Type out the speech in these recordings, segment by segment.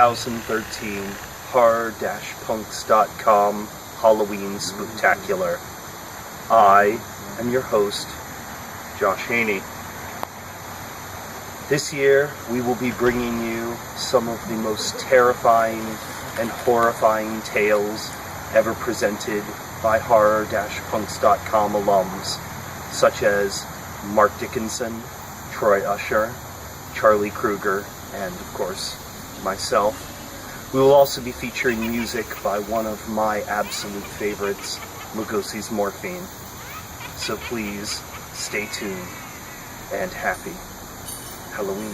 2013 horror-punks.com Halloween Spooktacular. I am your host, Josh Haney. This year, we will be bringing you some of the most terrifying and horrifying tales ever presented by horror-punks.com alums, such as Mark Dickinson, Troy Usher, Charlie Kruger, and of course, myself. We will also be featuring music by one of my absolute favorites, LUGOSI'S Morphine. So please, stay tuned, and happy Halloween.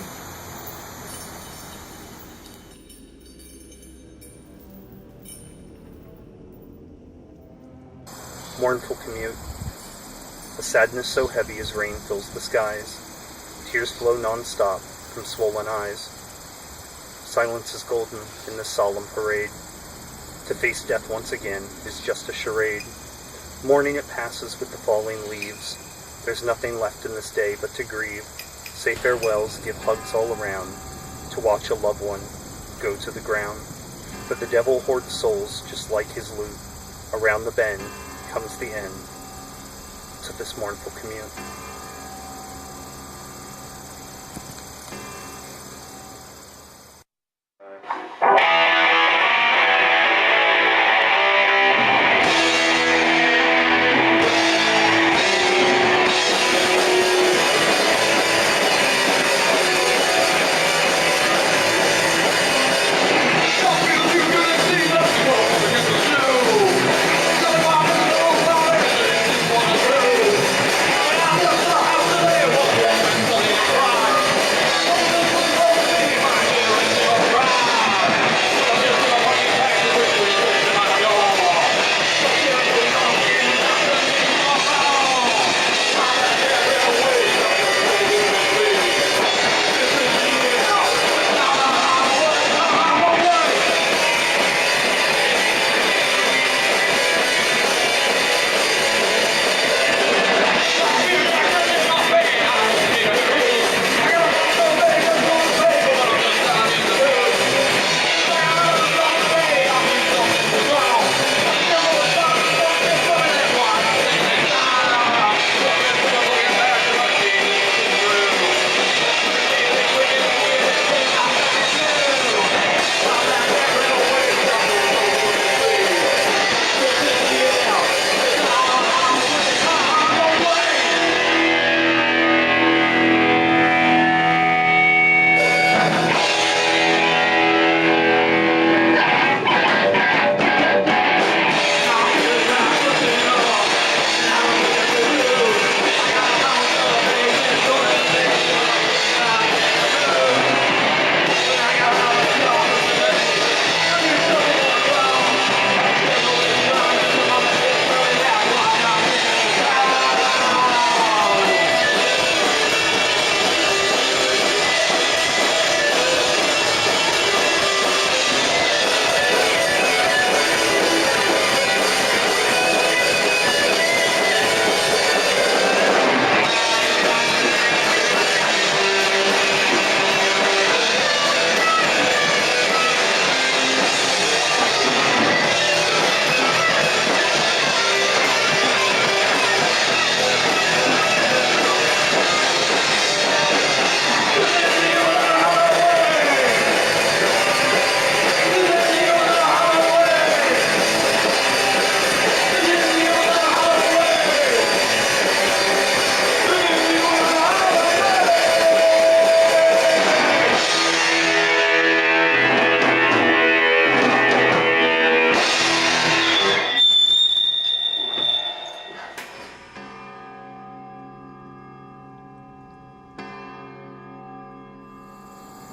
Mournful commute. A sadness so heavy as rain fills the skies. Tears flow non-stop from swollen eyes. Silence is golden in this solemn parade. To face death once again is just a charade. Mourning it passes with the falling leaves. There's nothing left in this day but to grieve. Say farewells, give hugs all around. To watch a loved one go to the ground. For the devil hoards souls just like his loot. Around the bend comes the end to this mournful commute.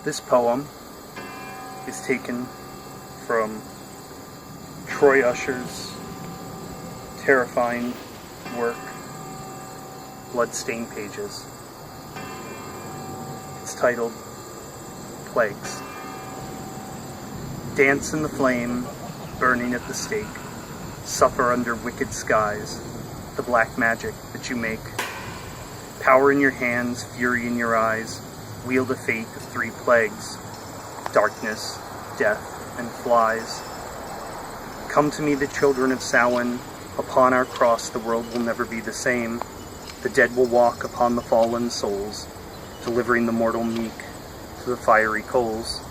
This poem is taken from Troy Usher's terrifying work, Bloodstained Pages. It's titled Plagues. Dance in the flame, burning at the stake. Suffer under wicked skies, the black magic that you make. Power in your hands, fury in your eyes. Wield a fate of 3 plagues: darkness, death and flies. Come to me, the children of Samhain. Upon our cross the world will never be the same. The dead will walk upon the fallen souls, delivering the mortal meek to the fiery coals.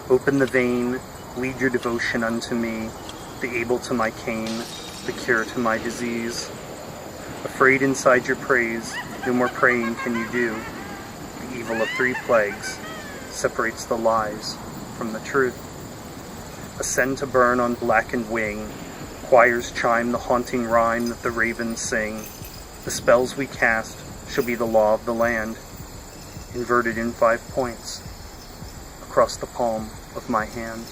Open the vein, lead your devotion unto me, the able to my cane, the cure to my disease. Afraid inside your praise, no more praying can you do. The evil of 3 plagues separates the lies from the truth. Ascend to burn on blackened wing, choirs chime the haunting rhyme that the ravens sing. The spells we cast shall be the law of the land, inverted in 5 points across the palm of my hand.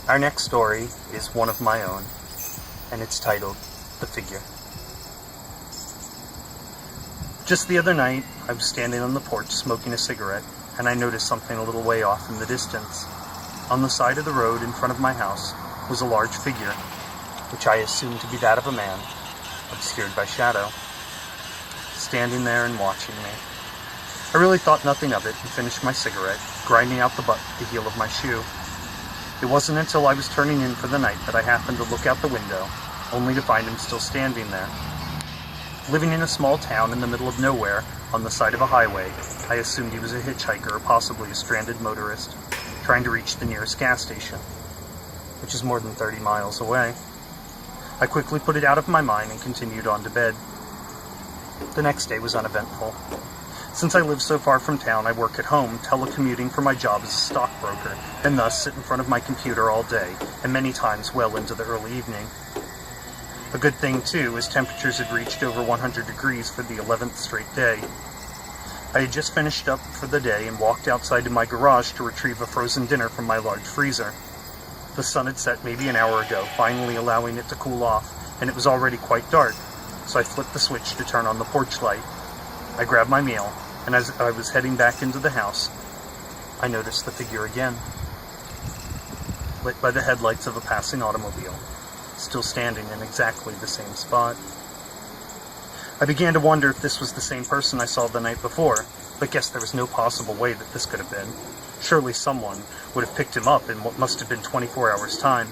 Our next story is one of my own, and it's titled The Figure. Just the other night, I was standing on the porch smoking a cigarette, and I noticed something a little way off in the distance. On the side of the road in front of my house was a large figure, which I assumed to be that of a man, obscured by shadow, standing there and watching me. I really thought nothing of it and finished my cigarette, grinding out the butt with the heel of my shoe. It wasn't until I was turning in for the night that I happened to look out the window, only to find him still standing there. Living in a small town in the middle of nowhere, on the side of a highway, I assumed he was a hitchhiker or possibly a stranded motorist, trying to reach the nearest gas station, which is more than 30 miles away. I quickly put it out of my mind and continued on to bed. The next day was uneventful. Since I live so far from town, I work at home, telecommuting for my job as a stockbroker, and thus sit in front of my computer all day, and many times well into the early evening. A good thing, too, is temperatures had reached over 100 degrees for the 11th straight day. I had just finished up for the day and walked outside to my garage to retrieve a frozen dinner from my large freezer. The sun had set maybe an hour ago, finally allowing it to cool off, and it was already quite dark, so I flipped the switch to turn on the porch light. I grabbed my meal, and as I was heading back into the house, I noticed the figure again, lit by the headlights of a passing automobile, still standing in exactly the same spot. I began to wonder if this was the same person I saw the night before, but guessed there was no possible way that this could have been. Surely someone would have picked him up in what must have been 24 hours' time.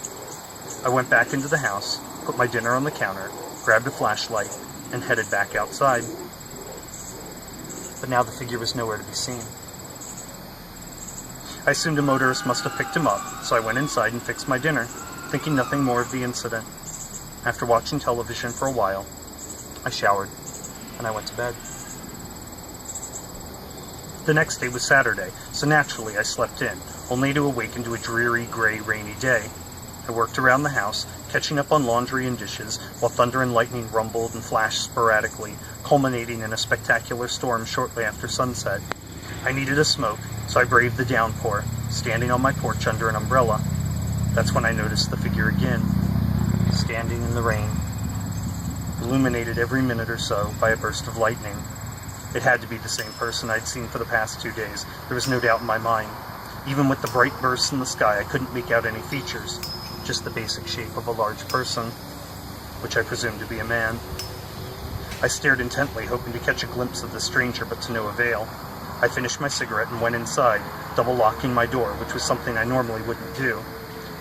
I went back into the house, put my dinner on the counter, grabbed a flashlight, and headed back outside. But now the figure was nowhere to be seen. I assumed a motorist must have picked him up, so I went inside and fixed my dinner, thinking nothing more of the incident. After watching television for a while, I showered, and I went to bed. The next day was Saturday, so naturally I slept in, only to awaken to a dreary, gray, rainy day. I worked around the house, catching up on laundry and dishes, while thunder and lightning rumbled and flashed sporadically, culminating in a spectacular storm shortly after sunset. I needed a smoke, so I braved the downpour, standing on my porch under an umbrella. That's when I noticed the figure again, standing in the rain, illuminated every minute or so by a burst of lightning. It had to be the same person I'd seen for the past 2 days. There was no doubt in my mind. Even with the bright bursts in the sky, I couldn't make out any features, just the basic shape of a large person, which I presumed to be a man. I stared intently, hoping to catch a glimpse of the stranger, but to no avail. I finished my cigarette and went inside, double-locking my door, which was something I normally wouldn't do.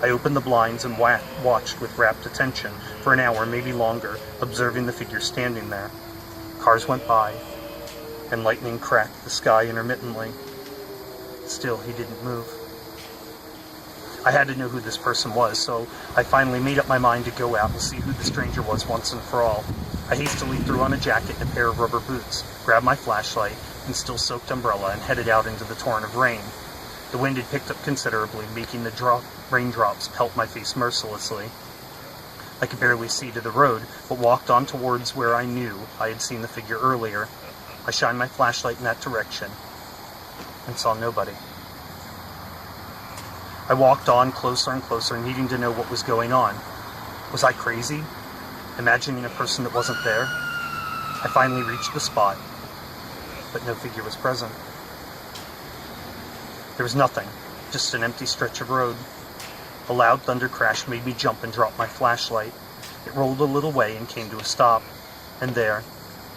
I opened the blinds and watched with rapt attention for an hour, maybe longer, observing the figure standing there. Cars went by, and lightning cracked the sky intermittently. Still, he didn't move. I had to know who this person was, so I finally made up my mind to go out and see who the stranger was once and for all. I hastily threw on a jacket and a pair of rubber boots, grabbed my flashlight and still-soaked umbrella, and headed out into the torrent of rain. The wind had picked up considerably, making the raindrops pelt my face mercilessly. I could barely see to the road, but walked on towards where I knew I had seen the figure earlier. I shined my flashlight in that direction, and saw nobody. I walked on closer and closer, needing to know what was going on. Was I crazy? Imagining a person that wasn't there? I finally reached the spot, but no figure was present. There was nothing, just an empty stretch of road. A loud thunder crash made me jump and drop my flashlight. It rolled a little way and came to a stop, and there,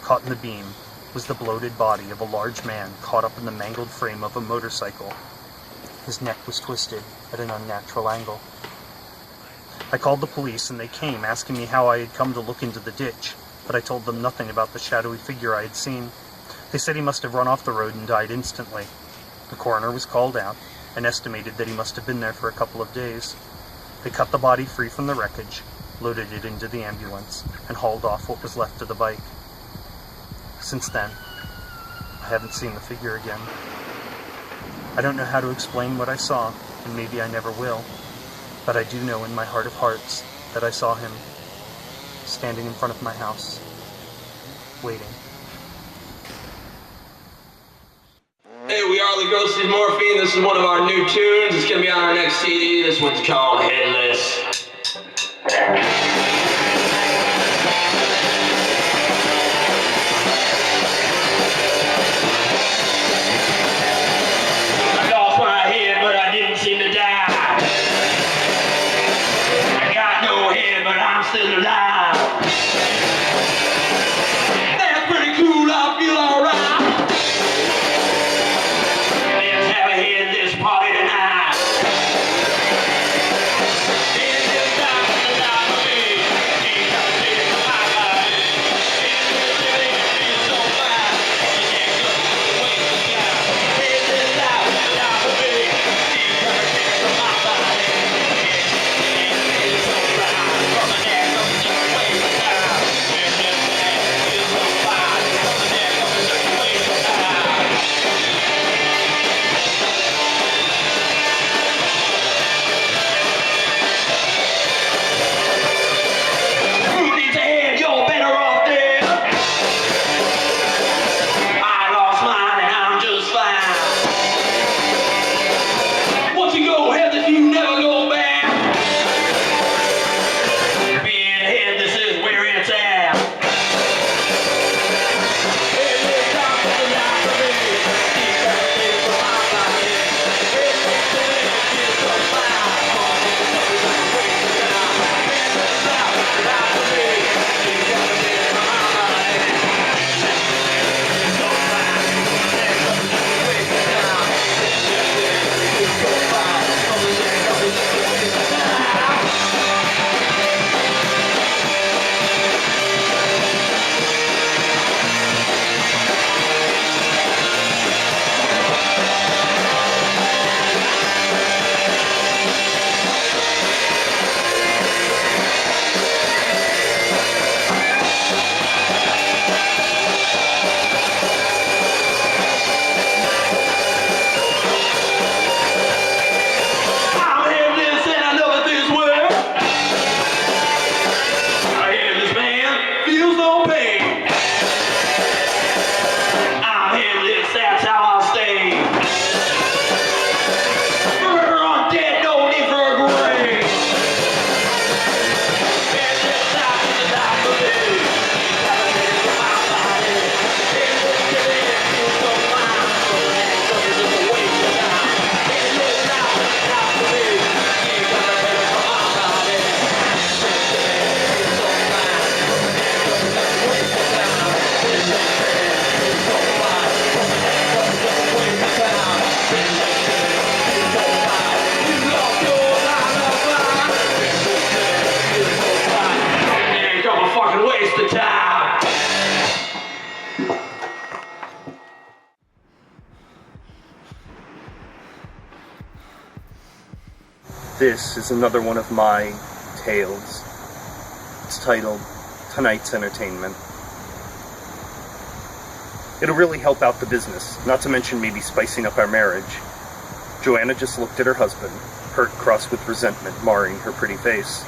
caught in the beam, was the bloated body of a large man caught up in the mangled frame of a motorcycle. His neck was twisted at an unnatural angle. I called the police, and they came, asking me how I had come to look into the ditch, but I told them nothing about the shadowy figure I had seen. They said he must have run off the road and died instantly. The coroner was called out, and estimated that he must have been there for a couple of days. They cut the body free from the wreckage, loaded it into the ambulance, and hauled off what was left of the bike. Since then, I haven't seen the figure again. I don't know how to explain what I saw, and maybe I never will, but I do know in my heart of hearts that I saw him standing in front of my house, waiting. Hey, we are LUGOSI'S MORPHINE. This is one of our new tunes. It's going to be on our next CD. This one's called Headless. I lost my head, but I didn't seem to die. I got no head, but I'm still alive. That's pretty cool. I feel alright. Party tonight. It's just time to die for me. Ain't got to take my life. It's living so fine. You can't go waste the time. It's just time to die for me. Ain't got to take my body. It's so fine. From the neck of the This is another one of my tales. It's titled Tonight's Entertainment. It'll really help out the business, not to mention maybe spicing up our marriage. Joanna just looked at her husband, hurt crossed with resentment marring her pretty face.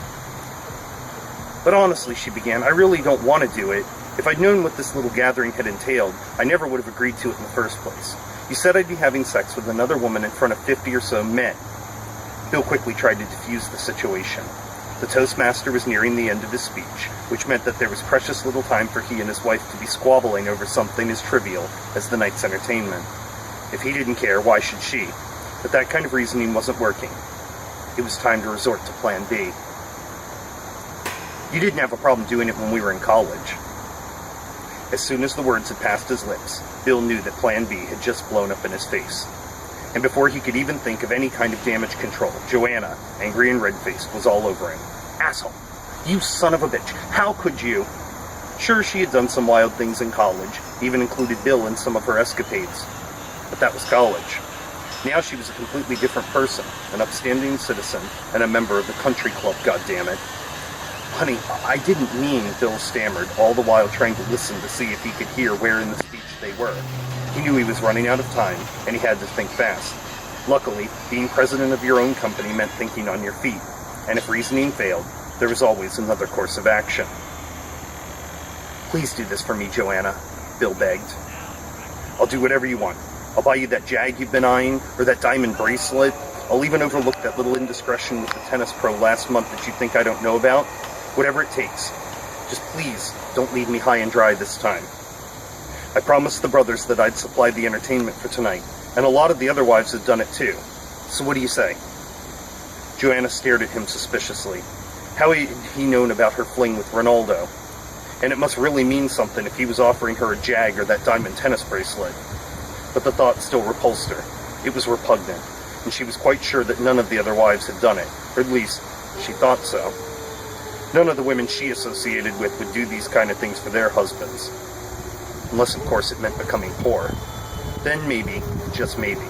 But honestly, she began, I really don't want to do it. If I'd known what this little gathering had entailed, I never would have agreed to it in the first place. You said I'd be having sex with another woman in front of 50 or so men. Bill quickly tried to defuse the situation. The toastmaster was nearing the end of his speech, which meant that there was precious little time for he and his wife to be squabbling over something as trivial as the night's entertainment. If he didn't care, why should she? But that kind of reasoning wasn't working. It was time to resort to Plan B. You didn't have a problem doing it when we were in college. As soon as the words had passed his lips, Bill knew that Plan B had just blown up in his face. And before he could even think of any kind of damage control, Joanna, angry and red-faced, was all over him. Asshole! You son of a bitch! How could you? Sure, she had done some wild things in college, even included Bill in some of her escapades. But that was college. Now she was a completely different person, an upstanding citizen, and a member of the country club, goddammit. Honey, I didn't mean, Bill stammered, all the while trying to listen to see if he could hear where in the speech they were. He knew he was running out of time, and he had to think fast. Luckily, being president of your own company meant thinking on your feet, and if reasoning failed, there was always another course of action. Please do this for me, Joanna, Bill begged. I'll do whatever you want. I'll buy you that Jag you've been eyeing, or that diamond bracelet. I'll even overlook that little indiscretion with the tennis pro last month that you think I don't know about. Whatever it takes. Just please, don't leave me high and dry this time. I promised the brothers that I'd supply the entertainment for tonight, and a lot of the other wives had done it too. So what do you say? Joanna stared at him suspiciously. How had he known about her fling with Ronaldo? And it must really mean something if he was offering her a Jag or that diamond tennis bracelet. But the thought still repulsed her. It was repugnant, and she was quite sure that none of the other wives had done it, or at least, she thought so. None of the women she associated with would do these kind of things for their husbands. Unless, of course, it meant becoming poor. Then maybe, just maybe.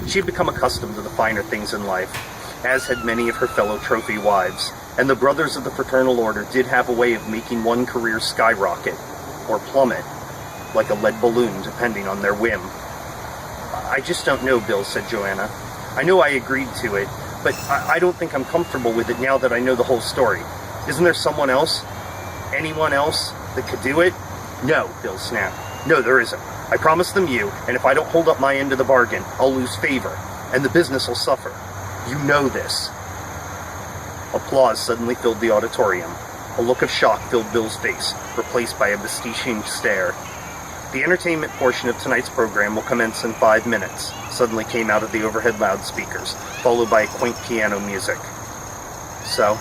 She had become accustomed to the finer things in life, as had many of her fellow trophy wives, and the brothers of the fraternal order did have a way of making one career skyrocket, or plummet, like a lead balloon, depending on their whim. I just don't know, Bill, said Joanna. I know I agreed to it, but I don't think I'm comfortable with it now that I know the whole story. Isn't there someone else? Anyone else that could do it? No, Bill snapped. No, there isn't. I promised them you, and if I don't hold up my end of the bargain, I'll lose favor, and the business will suffer. You know this. Applause suddenly filled the auditorium. A look of shock filled Bill's face, replaced by a beseeching stare. The entertainment portion of tonight's program will commence in 5 minutes, suddenly came out of the overhead loudspeakers, followed by quaint piano music. So,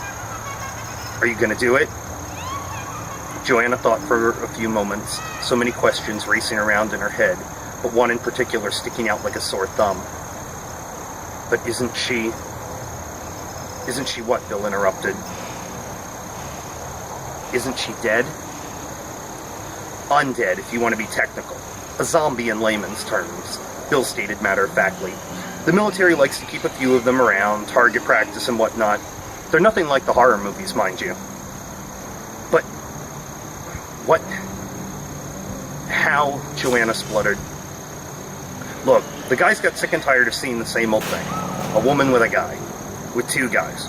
are you going to do it? Joanna thought for a few moments, so many questions racing around in her head, but one in particular sticking out like a sore thumb. But isn't she what? Bill interrupted. Isn't she dead? Undead, if you want to be technical. A zombie in layman's terms, Bill stated matter-of-factly. The military likes to keep a few of them around, target practice and whatnot. They're nothing like the horror movies, mind you. But what? How? Joanna spluttered. Look, the guys got sick and tired of seeing the same old thing. A woman with a guy. With 2 guys.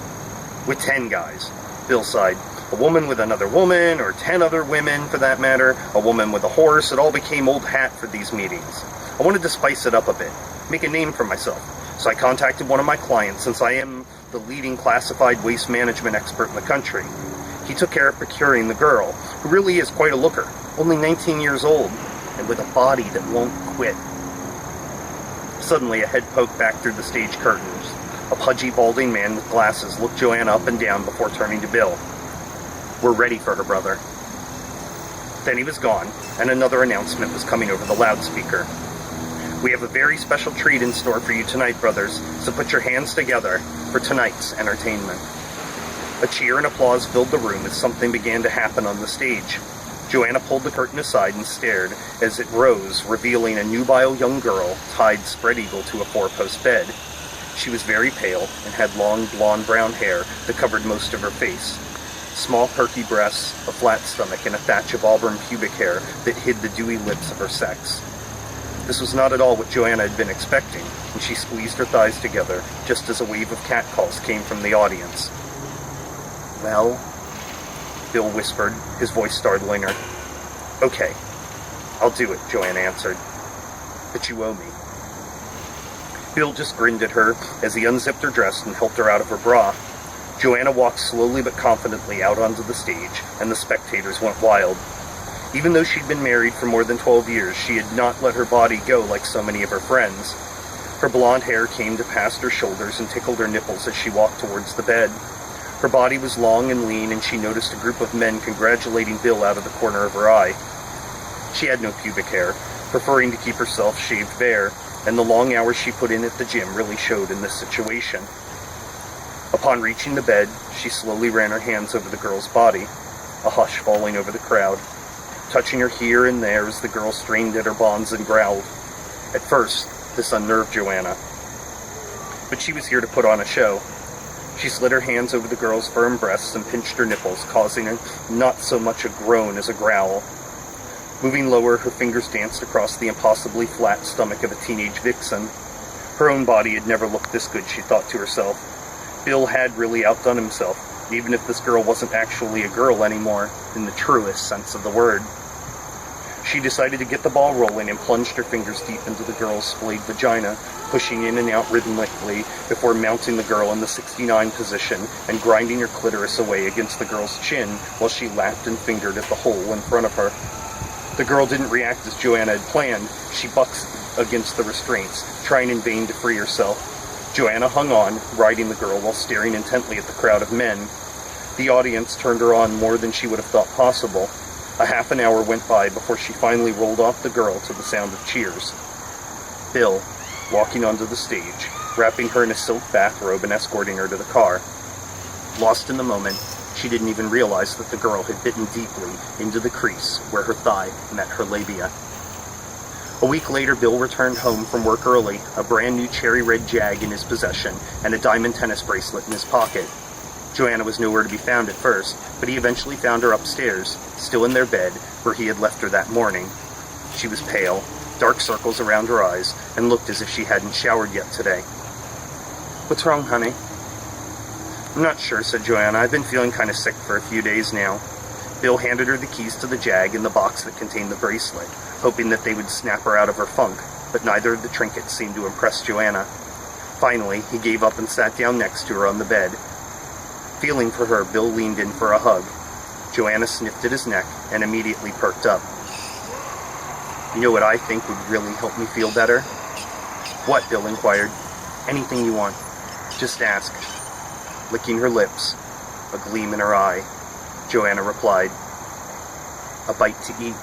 With 10 guys. Bill sighed. A woman with another woman, or 10 other women for that matter. A woman with a horse. It all became old hat for these meetings. I wanted to spice it up a bit. Make a name for myself. So I contacted one of my clients, since I am the leading classified waste management expert in the country. He took care of procuring the girl, who really is quite a looker, only 19 years old, and with a body that won't quit. Suddenly, a head poked back through the stage curtains. A pudgy, balding man with glasses looked Joanna up and down before turning to Bill. We're ready for her, brother. Then he was gone, and another announcement was coming over the loudspeaker. We have a very special treat in store for you tonight, brothers, so put your hands together for tonight's entertainment. A cheer and applause filled the room as something began to happen on the stage. Joanna pulled the curtain aside and stared as it rose, revealing a nubile young girl tied spread eagle to a 4-post bed. She was very pale and had long blonde-brown hair that covered most of her face. Small perky breasts, a flat stomach, and a thatch of auburn pubic hair that hid the dewy lips of her sex. This was not at all what Joanna had been expecting, and she squeezed her thighs together just as a wave of catcalls came from the audience. "Well?" Bill whispered, his voice startling her. "Okay, I'll do it," Joanna answered. "But you owe me." Bill just grinned at her as he unzipped her dress and helped her out of her bra. Joanna walked slowly but confidently out onto the stage, and the spectators went wild. Even though she'd been married for more than 12 years, she had not let her body go like so many of her friends. Her blonde hair came to past her shoulders and tickled her nipples as she walked towards the bed. Her body was long and lean, and she noticed a group of men congratulating Bill out of the corner of her eye. She had no pubic hair, preferring to keep herself shaved bare, and the long hours she put in at the gym really showed in this situation. Upon reaching the bed, she slowly ran her hands over the girl's body, a hush falling over the crowd, touching her here and there as the girl strained at her bonds and growled. At first, this unnerved Joanna, but she was here to put on a show. She slid her hands over the girl's firm breasts and pinched her nipples, causing not so much a groan as a growl. Moving lower, her fingers danced across the impossibly flat stomach of a teenage vixen. Her own body had never looked this good, she thought to herself. Bill had really outdone himself, even if this girl wasn't actually a girl anymore, in the truest sense of the word. She decided to get the ball rolling and plunged her fingers deep into the girl's splayed vagina, pushing in and out rhythmically before mounting the girl in the 69 position and grinding her clitoris away against the girl's chin while she lapped and fingered at the hole in front of her. The girl didn't react as Joanna had planned. She bucked against the restraints, trying in vain to free herself. Joanna hung on, riding the girl while staring intently at the crowd of men. The audience turned her on more than she would have thought possible. A half an hour went by before she finally rolled off the girl to the sound of cheers. Bill, walking onto the stage, wrapping her in a silk bathrobe and escorting her to the car. Lost in the moment, she didn't even realize that the girl had bitten deeply into the crease where her thigh met her labia. A week later, Bill returned home from work early, a brand new cherry red Jag in his possession and a diamond tennis bracelet in his pocket. Joanna was nowhere to be found at first, but he eventually found her upstairs, still in their bed, where he had left her that morning. She was pale, dark circles around her eyes, and looked as if she hadn't showered yet today. "What's wrong, honey?" "I'm not sure," said Joanna. "I've been feeling kind of sick for a few days now." Bill handed her the keys to the Jag and the box that contained the bracelet, hoping that they would snap her out of her funk, but neither of the trinkets seemed to impress Joanna. Finally, he gave up and sat down next to her on the bed. Feeling for her, Bill leaned in for a hug. Joanna sniffed at his neck and immediately perked up. "You know what I think would really help me feel better?" "What?" Bill inquired. "Anything you want. Just ask." Licking her lips, a gleam in her eye, Joanna replied, "A bite to eat."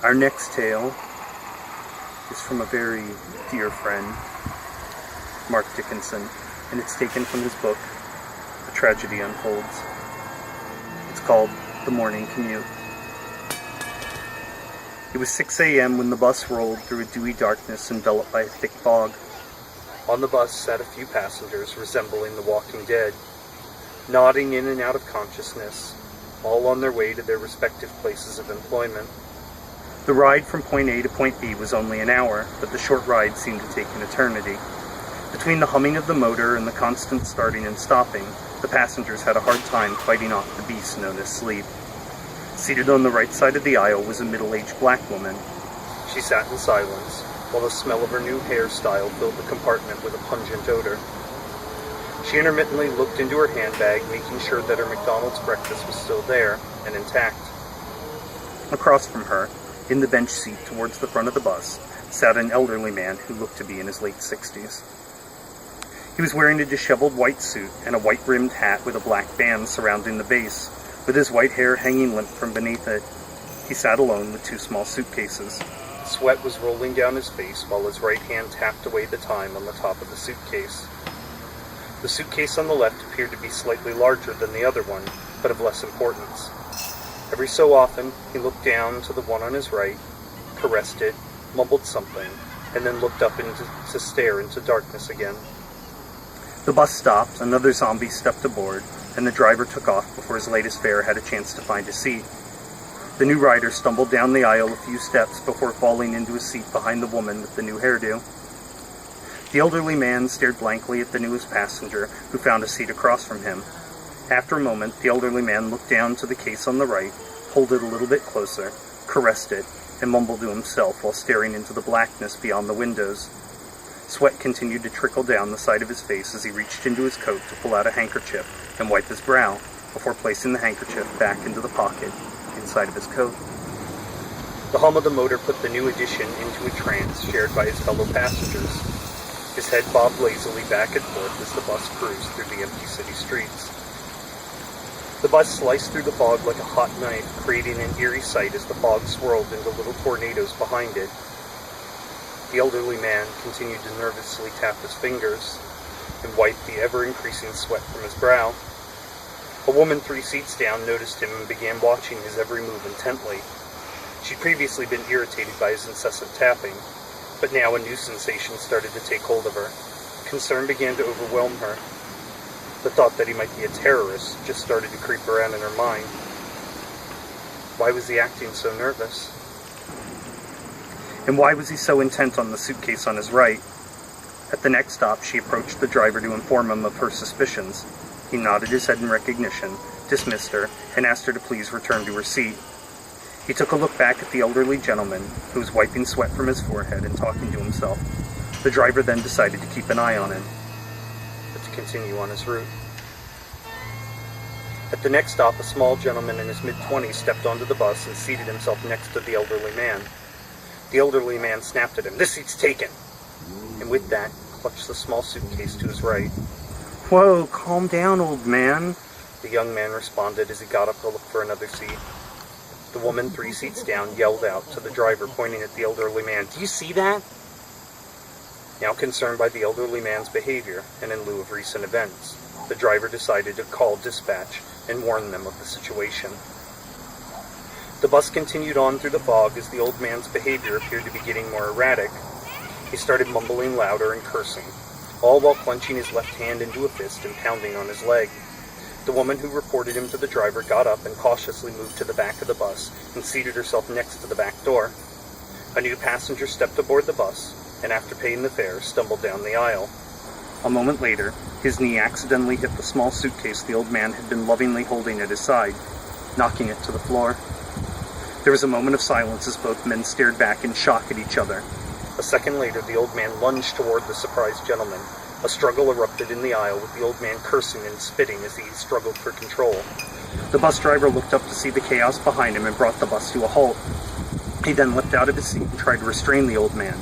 Our next tale is from a very dear friend, Mark Dickinson, and it's taken from his book, A Tragedy Unfolds. It's called The Morning Commute. It was 6 a.m. when the bus rolled through a dewy darkness enveloped by a thick fog. On the bus sat a few passengers resembling the walking dead, nodding in and out of consciousness, all on their way to their respective places of employment. The ride from point A to point B was only an hour, but the short ride seemed to take an eternity. Between the humming of the motor and the constant starting and stopping, the passengers had a hard time fighting off the beast known as sleep. Seated on the right side of the aisle was a middle-aged black woman. She sat in silence, while the smell of her new hairstyle filled the compartment with a pungent odor. She intermittently looked into her handbag, making sure that her McDonald's breakfast was still there and intact. Across from her, in the bench seat towards the front of the bus, sat an elderly man who looked to be in his late 60s. He was wearing a disheveled white suit and a white-rimmed hat with a black band surrounding the base, with his white hair hanging limp from beneath it. He sat alone with 2 small suitcases. Sweat was rolling down his face while his right hand tapped away the time on the top of the suitcase. The suitcase on the left appeared to be slightly larger than the other one, but of less importance. Every so often, he looked down to the one on his right, caressed it, mumbled something, and then looked up to stare into darkness again. The bus stopped, another zombie stepped aboard, and the driver took off before his latest fare had a chance to find a seat. The new rider stumbled down the aisle a few steps before falling into a seat behind the woman with the new hairdo. The elderly man stared blankly at the newest passenger, who found a seat across from him. After a moment, the elderly man looked down to the case on the right, pulled it a little bit closer, caressed it, and mumbled to himself while staring into the blackness beyond the windows. Sweat continued to trickle down the side of his face as he reached into his coat to pull out a handkerchief and wipe his brow, before placing the handkerchief back into the pocket inside of his coat. The hum of the motor put the new addition into a trance shared by his fellow passengers. His head bobbed lazily back and forth as the bus cruised through the empty city streets. The bus sliced through the fog like a hot knife, creating an eerie sight as the fog swirled into little tornadoes behind it. The elderly man continued to nervously tap his fingers and wipe the ever-increasing sweat from his brow. A woman 3 seats down noticed him and began watching his every move intently. She'd previously been irritated by his incessant tapping, but now a new sensation started to take hold of her. Concern began to overwhelm her. The thought that he might be a terrorist just started to creep around in her mind. Why was he acting so nervous? And why was he so intent on the suitcase on his right? At the next stop, she approached the driver to inform him of her suspicions. He nodded his head in recognition, dismissed her, and asked her to please return to her seat. He took a look back at the elderly gentleman, who was wiping sweat from his forehead and talking to himself. The driver then decided to keep an eye on him, but to continue on his route. At the next stop, a small gentleman in his mid-20s stepped onto the bus and seated himself next to the elderly man. The elderly man snapped at him, "This seat's taken!" And with that, clutched the small suitcase to his right. "Whoa, calm down, old man," the young man responded as he got up to look for another seat. The woman 3 seats down yelled out to the driver, pointing at the elderly man, "Do you see that?" Now concerned by the elderly man's behavior, and in lieu of recent events, the driver decided to call dispatch and warn them of the situation. The bus continued on through the fog as the old man's behavior appeared to be getting more erratic. He started mumbling louder and cursing, all while clenching his left hand into a fist and pounding on his leg. The woman who reported him to the driver got up and cautiously moved to the back of the bus and seated herself next to the back door. A new passenger stepped aboard the bus, and after paying the fare, stumbled down the aisle. A moment later, his knee accidentally hit the small suitcase the old man had been lovingly holding at his side, knocking it to the floor. There was a moment of silence as both men stared back in shock at each other. A second later, the old man lunged toward the surprised gentleman. A struggle erupted in the aisle, with the old man cursing and spitting as he struggled for control. The bus driver looked up to see the chaos behind him and brought the bus to a halt. He then leapt out of his seat and tried to restrain the old man.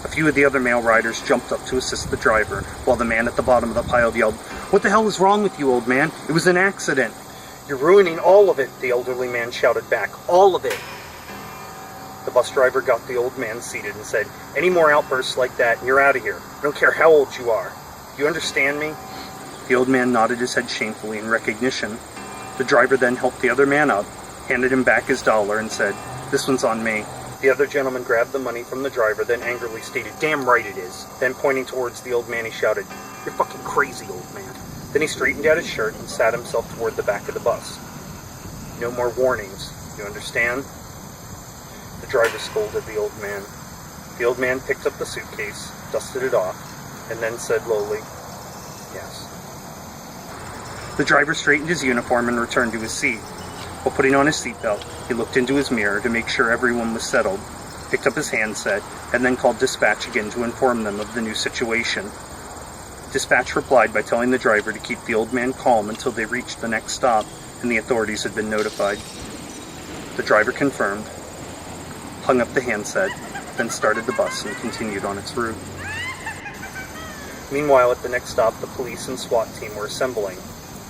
A few of the other male riders jumped up to assist the driver, while the man at the bottom of the pile yelled, "What the hell is wrong with you, old man? It was an accident." "You're ruining all of it," the elderly man shouted back. "All of it." The bus driver got the old man seated and said, "Any more outbursts like that and you're out of here. I don't care how old you are. You understand me?" The old man nodded his head shamefully in recognition. The driver then helped the other man up, handed him back his dollar, and said, "This one's on me." The other gentleman grabbed the money from the driver, then angrily stated, "Damn right it is." Then pointing towards the old man, he shouted, "You're fucking crazy, old man." Then he straightened out his shirt and sat himself toward the back of the bus. "No more warnings, you understand?" The driver scolded the old man. The old man picked up the suitcase, dusted it off, and then said lowly, "Yes." The driver straightened his uniform and returned to his seat. While putting on his seatbelt, he looked into his mirror to make sure everyone was settled, picked up his handset, and then called dispatch again to inform them of the new situation. Dispatch replied by telling the driver to keep the old man calm until they reached the next stop and the authorities had been notified. The driver confirmed, hung up the handset, then started the bus and continued on its route. Meanwhile, at the next stop, the police and SWAT team were assembling.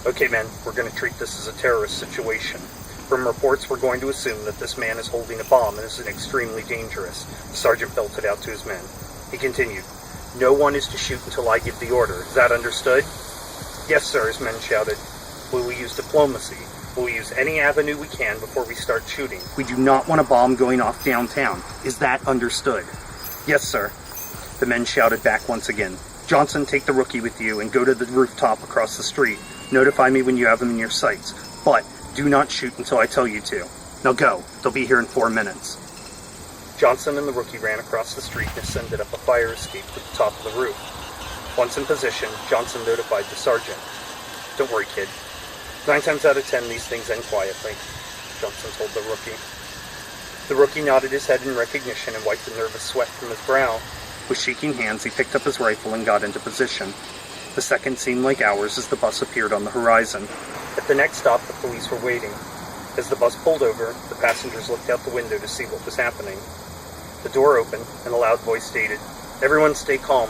"Okay, men, we're going to treat this as a terrorist situation. From reports, we're going to assume that this man is holding a bomb and is extremely dangerous." The sergeant belted out to his men. He continued, "No one is to shoot until I give the order. Is that understood?" "Yes, sir," his men shouted. "We will use diplomacy. We will use any avenue we can before we start shooting. We do not want a bomb going off downtown. Is that understood?" "Yes, sir." The men shouted back once again. "Johnson, take the rookie with you and go to the rooftop across the street. Notify me when you have them in your sights. But do not shoot until I tell you to. Now go. They'll be here in 4 minutes." Johnson and the rookie ran across the street and ascended up a fire escape to the top of the roof. Once in position, Johnson notified the sergeant. "Don't worry, kid. 9 times out of 10, these things end quietly," Johnson told the rookie. The rookie nodded his head in recognition and wiped the nervous sweat from his brow. With shaking hands, he picked up his rifle and got into position. The seconds seemed like hours as the bus appeared on the horizon. At the next stop, the police were waiting. As the bus pulled over, the passengers looked out the window to see what was happening. The door opened, and a loud voice stated, "Everyone stay calm.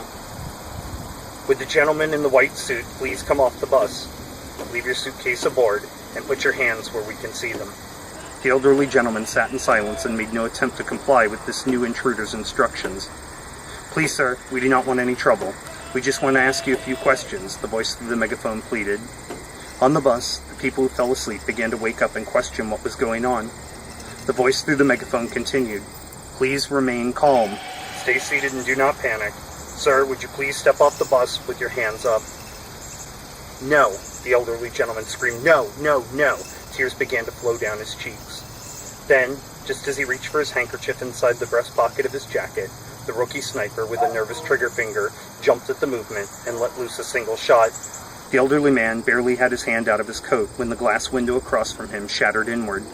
Would the gentleman in the white suit please come off the bus? Leave your suitcase aboard, and put your hands where we can see them." The elderly gentleman sat in silence and made no attempt to comply with this new intruder's instructions. "Please, sir, we do not want any trouble. We just want to ask you a few questions," the voice through the megaphone pleaded. On the bus, the people who fell asleep began to wake up and question what was going on. The voice through the megaphone continued, "Please remain calm. Stay seated and do not panic. Sir, would you please step off the bus with your hands up?" "No," the elderly gentleman screamed. "No, no, no." Tears began to flow down his cheeks. Then, just as he reached for his handkerchief inside the breast pocket of his jacket, the rookie sniper, with a nervous trigger finger, jumped at the movement and let loose a single shot. The elderly man barely had his hand out of his coat when the glass window across from him shattered inward.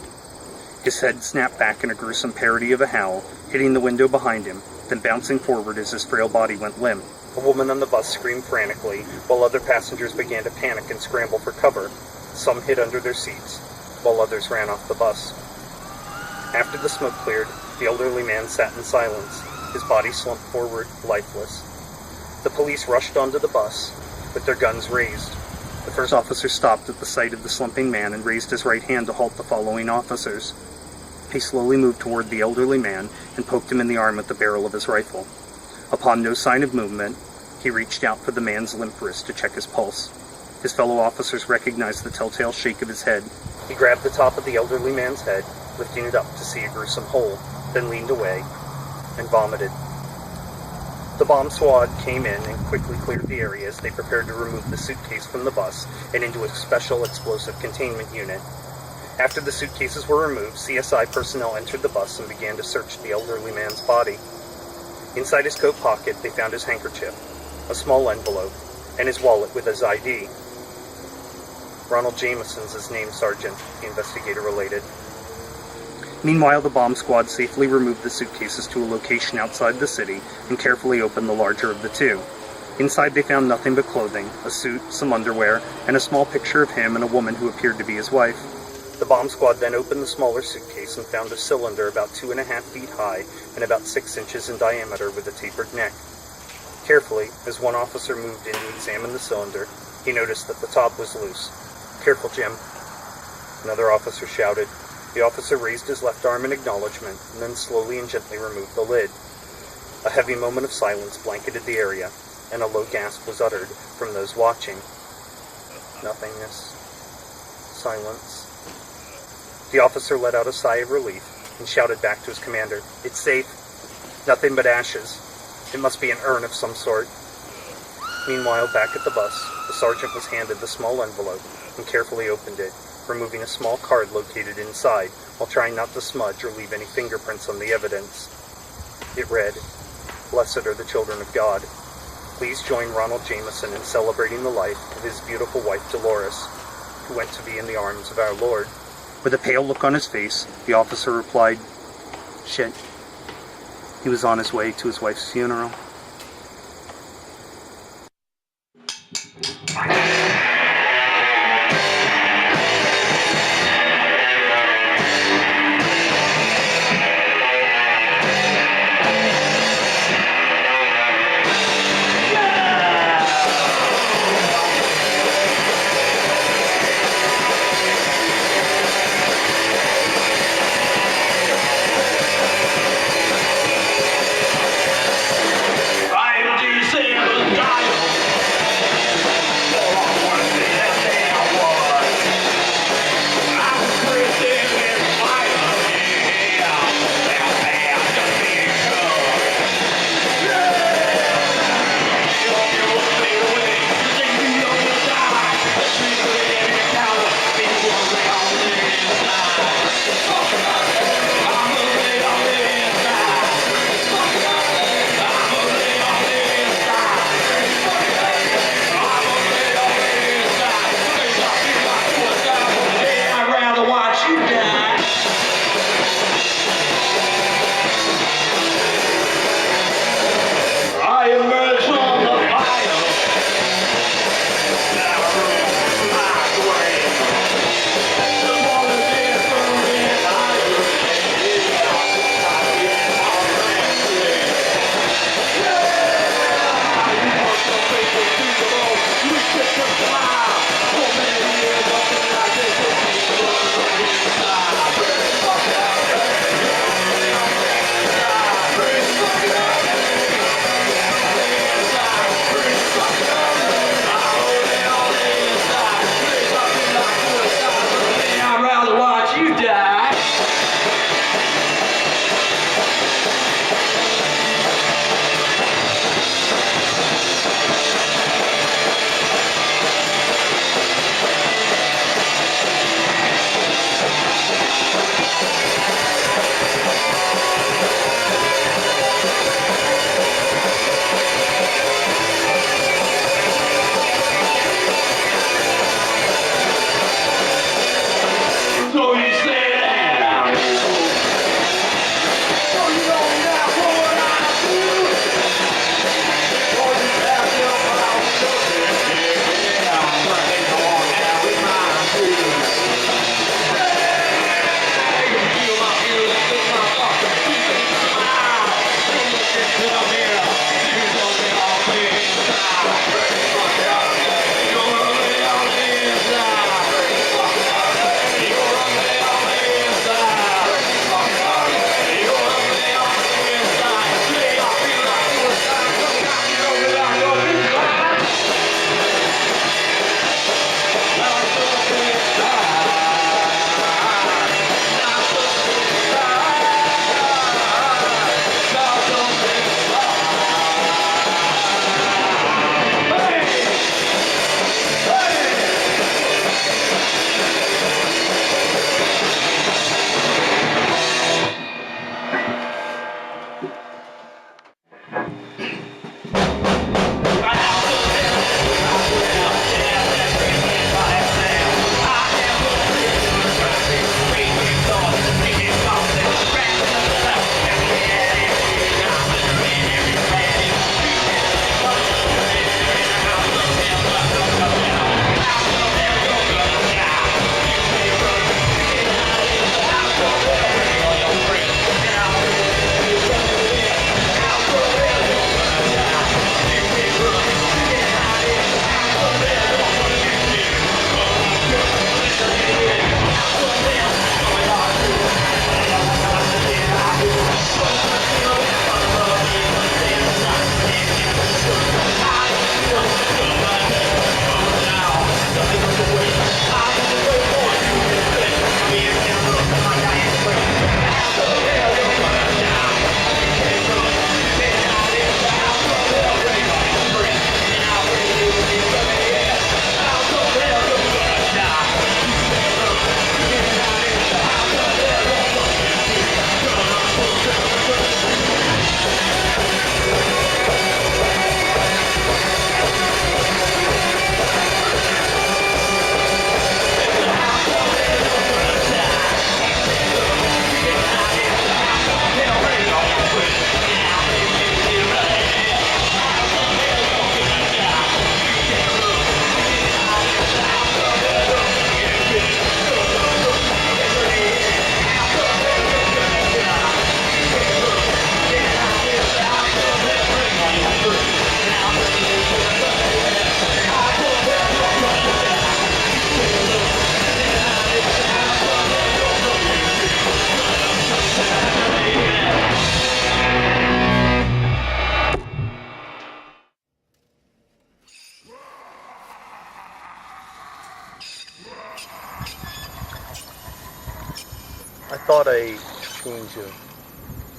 His head snapped back in a gruesome parody of a howl, hitting the window behind him, then bouncing forward as his frail body went limp. A woman on the bus screamed frantically, while other passengers began to panic and scramble for cover. Some hid under their seats, while others ran off the bus. After the smoke cleared, the elderly man sat in silence, his body slumped forward, lifeless. The police rushed onto the bus, with their guns raised. The first officer stopped at the sight of the slumping man and raised his right hand to halt the following officers. He slowly moved toward the elderly man and poked him in the arm with the barrel of his rifle. Upon no sign of movement, he reached out for the man's limp wrist to check his pulse. His fellow officers recognized the telltale shake of his head. He grabbed the top of the elderly man's head, lifting it up to see a gruesome hole, then leaned away and vomited. The bomb squad came in and quickly cleared the area as they prepared to remove the suitcase from the bus and into a special explosive containment unit. After the suitcases were removed, CSI personnel entered the bus and began to search the elderly man's body. Inside his coat pocket, they found his handkerchief, a small envelope, and his wallet with his ID. Ronald Jameson's his name, Sergeant, the investigator related. Meanwhile, the bomb squad safely removed the suitcases to a location outside the city and carefully opened the larger of the two. Inside they found nothing but clothing, a suit, some underwear, and a small picture of him and a woman who appeared to be his wife. The bomb squad then opened the smaller suitcase and found a cylinder about 2.5 feet high and about 6 inches in diameter with a tapered neck. Carefully, as one officer moved in to examine the cylinder, he noticed that the top was loose. "Careful, Jim," another officer shouted. The officer raised his left arm in acknowledgement, and then slowly and gently removed the lid. A heavy moment of silence blanketed the area, and a low gasp was uttered from those watching. Nothingness. Silence. The officer let out a sigh of relief and shouted back to his commander, "It's safe. Nothing but ashes. It must be an urn of some sort." Meanwhile, back at the bus, the sergeant was handed the small envelope and carefully opened it, removing a small card located inside while trying not to smudge or leave any fingerprints on the evidence. It read, "Blessed are the children of God. Please join Ronald Jameson in celebrating the life of his beautiful wife Dolores, who went to be in the arms of our Lord." With a pale look on his face, the officer replied, "Shit. He was on his way to his wife's funeral." I thought a change of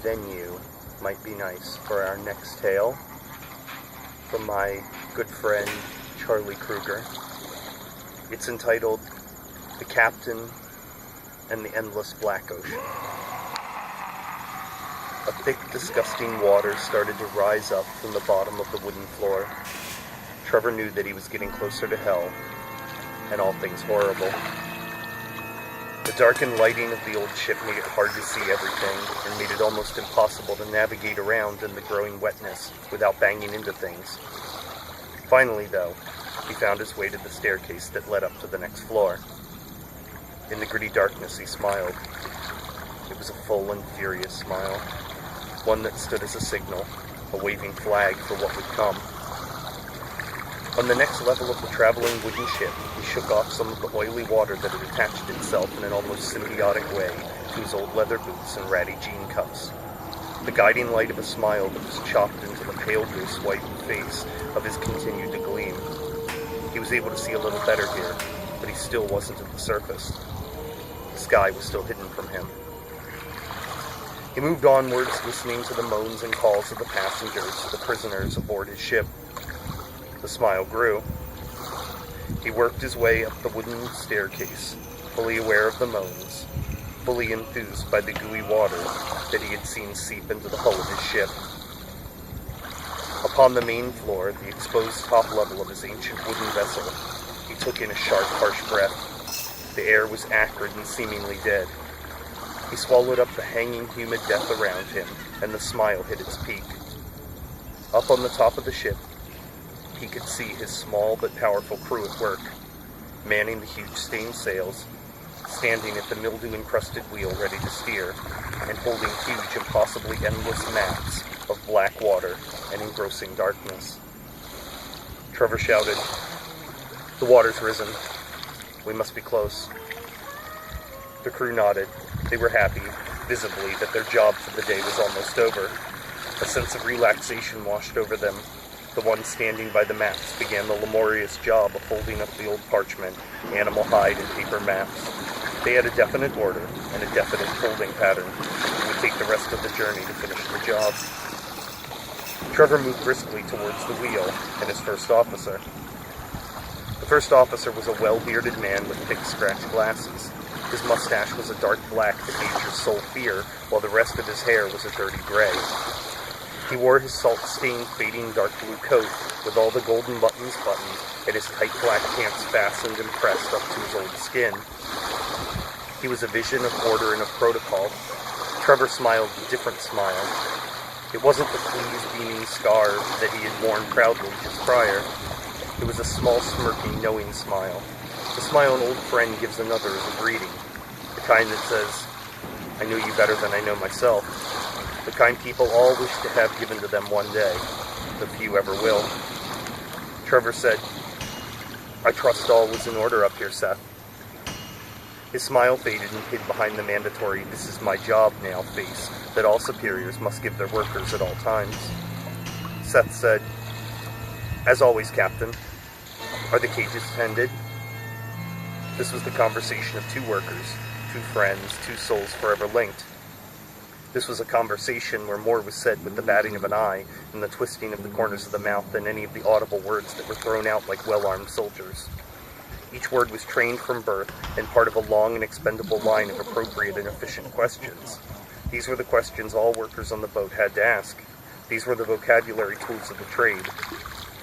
venue might be nice for our next tale from my good friend Charlie Kruger. It's entitled The Captain and the Endless Black Ocean. A thick, disgusting water started to rise up from the bottom of the wooden floor. Trevor knew that he was getting closer to hell, and all things horrible. The darkened lighting of the old ship made it hard to see everything, and made it almost impossible to navigate around in the growing wetness without banging into things. Finally, though, he found his way to the staircase that led up to the next floor. In the gritty darkness, he smiled. It was a full and furious smile, one that stood as a signal, a waving flag for what would come. On the next level of the traveling wooden ship, he shook off some of the oily water that had attached itself in an almost symbiotic way to his old leather boots and ratty jean cuffs. The guiding light of a smile that was chopped into the pale goose white face of his continued to gleam. He was able to see a little better here, but he still wasn't at the surface. The sky was still hidden from him. He moved onwards, listening to the moans and calls of the passengers, the prisoners aboard his ship. The smile grew. He worked his way up the wooden staircase, fully aware of the moans, fully enthused by the gooey water that he had seen seep into the hull of his ship. Upon the main floor, the exposed top level of his ancient wooden vessel, he took in a sharp, harsh breath. The air was acrid and seemingly dead. He swallowed up the hanging, humid death around him, and the smile hit its peak. Up on the top of the ship, he could see his small but powerful crew at work, manning the huge stained sails, standing at the mildew-encrusted wheel ready to steer, and holding huge, impossibly endless mats of black water and engrossing darkness. Trevor shouted, "The water's risen. We must be close." The crew nodded. They were happy, visibly, that their job for the day was almost over. A sense of relaxation washed over them. The one standing by the maps began the laborious job of folding up the old parchment, animal hide, and paper maps. They had a definite order and a definite folding pattern. It would take the rest of the journey to finish the job. Trevor moved briskly towards the wheel and his first officer. The first officer was a well-bearded man with thick scratch glasses. His mustache was a dark black that nature's sole fear, while the rest of his hair was a dirty gray. He wore his salt-stained, fading dark blue coat, with all the golden buttons buttoned, and his tight black pants fastened and pressed up to his old skin. He was a vision of order and of protocol. Trevor smiled a different smile. It wasn't the pleased, beaming scar that he had worn proudly just prior. It was a small, smirking, knowing smile. The smile an old friend gives another as a greeting. The kind that says, "I know you better than I know myself." The kind people all wish to have given to them one day, but few ever will. Trevor said, "I trust all was in order up here, Seth." His smile faded and hid behind the mandatory "this is my job now" face that all superiors must give their workers at all times. Seth said, "As always, Captain. Are the cages tended?" This was the conversation of two workers, two friends, two souls forever linked. This was a conversation where more was said with the batting of an eye and the twisting of the corners of the mouth than any of the audible words that were thrown out like well-armed soldiers. Each word was trained from birth and part of a long and expendable line of appropriate and efficient questions. These were the questions all workers on the boat had to ask. These were the vocabulary tools of the trade.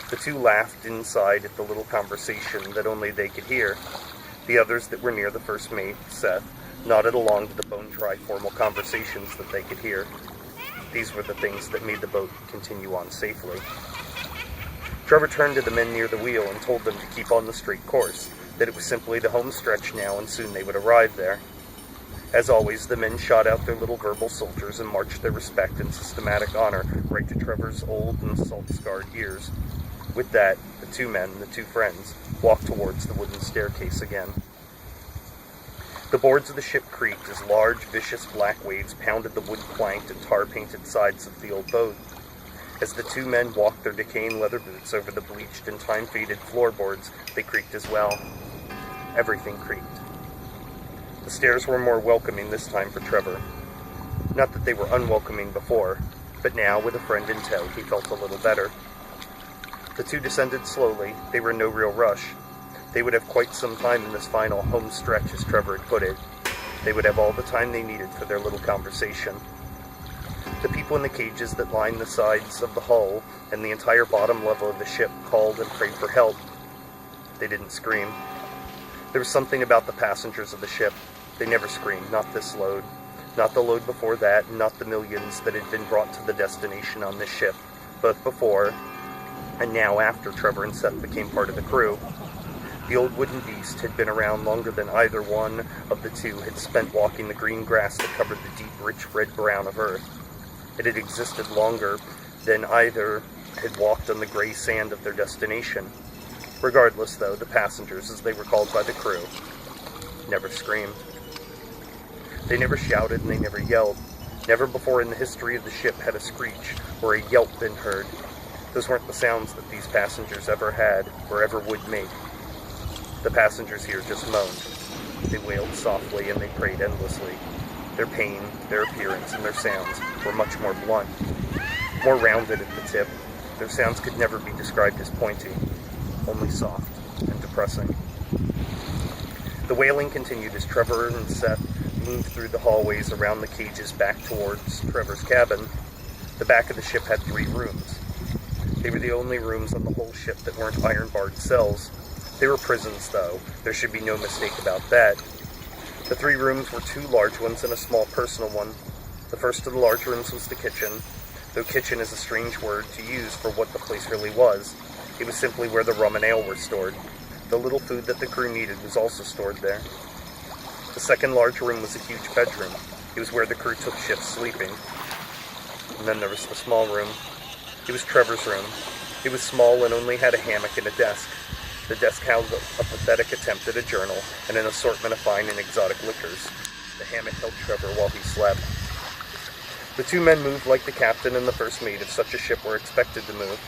The two laughed inside at the little conversation that only they could hear. The others that were near the first mate, Seth, nodded along to the bone-dry formal conversations that they could hear. These were the things that made the boat continue on safely. Trevor turned to the men near the wheel and told them to keep on the straight course, that it was simply the home stretch now and soon they would arrive there. As always, the men shot out their little verbal soldiers and marched their respect and systematic honor right to Trevor's old and salt-scarred ears. With that, the two men, the two friends, walked towards the wooden staircase again. The boards of the ship creaked as large, vicious black waves pounded the wood-planked and tar-painted sides of the old boat. As the two men walked their decaying leather boots over the bleached and time-faded floorboards, they creaked as well. Everything creaked. The stairs were more welcoming this time for Trevor. Not that they were unwelcoming before, but now, with a friend in tow, he felt a little better. The two descended slowly. They were in no real rush. They would have quite some time in this final home stretch, as Trevor had put it. They would have all the time they needed for their little conversation. The people in the cages that lined the sides of the hull and the entire bottom level of the ship called and prayed for help. They didn't scream. There was something about the passengers of the ship. They never screamed, not this load, not the load before that, and not the millions that had been brought to the destination on this ship, both before and now after Trevor and Seth became part of the crew. The old wooden beast had been around longer than either one of the two had spent walking the green grass that covered the deep, rich red-brown of Earth. It had existed longer than either had walked on the gray sand of their destination. Regardless, though, the passengers, as they were called by the crew, never screamed. They never shouted and they never yelled. Never before in the history of the ship had a screech or a yelp been heard. Those weren't the sounds that these passengers ever had or ever would make. The passengers here just moaned. They wailed softly and they prayed endlessly. Their pain, their appearance, and their sounds were much more blunt, more rounded at the tip. Their sounds could never be described as pointy, only soft and depressing. The wailing continued as Trevor and Seth moved through the hallways around the cages back towards Trevor's cabin. The back of the ship had 3 rooms. They were the only rooms on the whole ship that weren't iron-barred cells. They were prisons, though. There should be no mistake about that. The 3 rooms were 2 large ones and a small personal one. The first of the large rooms was the kitchen, though kitchen is a strange word to use for what the place really was. It was simply where the rum and ale were stored. The little food that the crew needed was also stored there. The second large room was a huge bedroom. It was where the crew took shifts sleeping. And then there was the small room. It was Trevor's room. It was small and only had a hammock and a desk. The desk housed a pathetic attempt at a journal and an assortment of fine and exotic liquors. The hammock held Trevor while he slept. The 2 men moved like the captain and the first mate of such a ship were expected to move.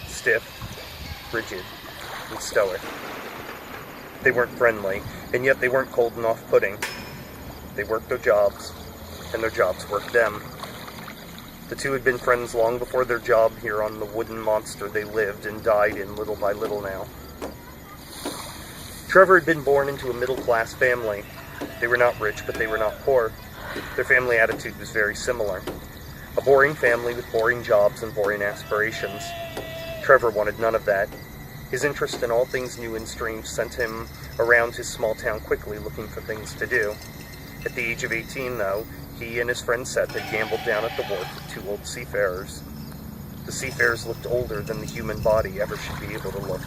Stiff, rigid, and stoic. They weren't friendly, and yet they weren't cold and off-putting. They worked their jobs, and their jobs worked them. The 2 had been friends long before their job here on the wooden monster they lived and died in little by little now. Trevor had been born into a middle-class family. They were not rich, but they were not poor. Their family attitude was very similar. A boring family with boring jobs and boring aspirations. Trevor wanted none of that. His interest in all things new and strange sent him around his small town quickly looking for things to do. At the age of 18, though, he and his friend Seth had gambled down at the wharf with 2 old seafarers. The seafarers looked older than the human body ever should be able to look.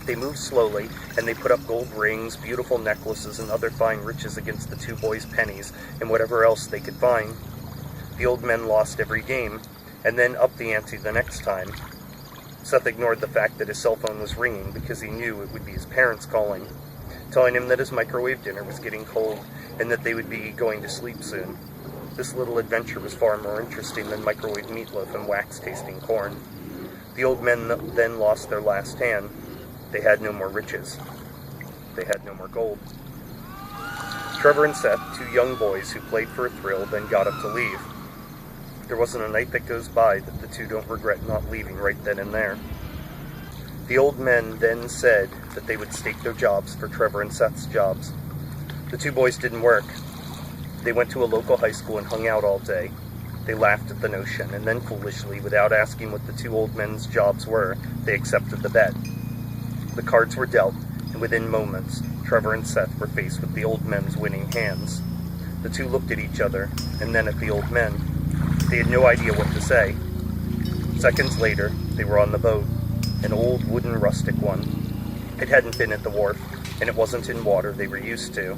They moved slowly, and they put up gold rings, beautiful necklaces, and other fine riches against the 2 boys' pennies and whatever else they could find. The old men lost every game, and then upped the ante the next time. Seth ignored the fact that his cell phone was ringing because he knew it would be his parents calling, telling him that his microwave dinner was getting cold and that they would be going to sleep soon. This little adventure was far more interesting than microwave meatloaf and wax-tasting corn. The old men then lost their last hand. They had no more riches. They had no more gold. Trevor and Seth, 2 young boys who played for a thrill, then got up to leave. There wasn't a night that goes by that the 2 don't regret not leaving right then and there. The old men then said that they would stake their jobs for Trevor and Seth's jobs. The 2 boys didn't work. They went to a local high school and hung out all day. They laughed at the notion, and then foolishly, without asking what the 2 old men's jobs were, they accepted the bet. The cards were dealt, and within moments, Trevor and Seth were faced with the old men's winning hands. The 2 looked at each other, and then at the old men. They had no idea what to say. Seconds later, they were on the boat, an old wooden rustic one. It hadn't been at the wharf, and it wasn't in water they were used to.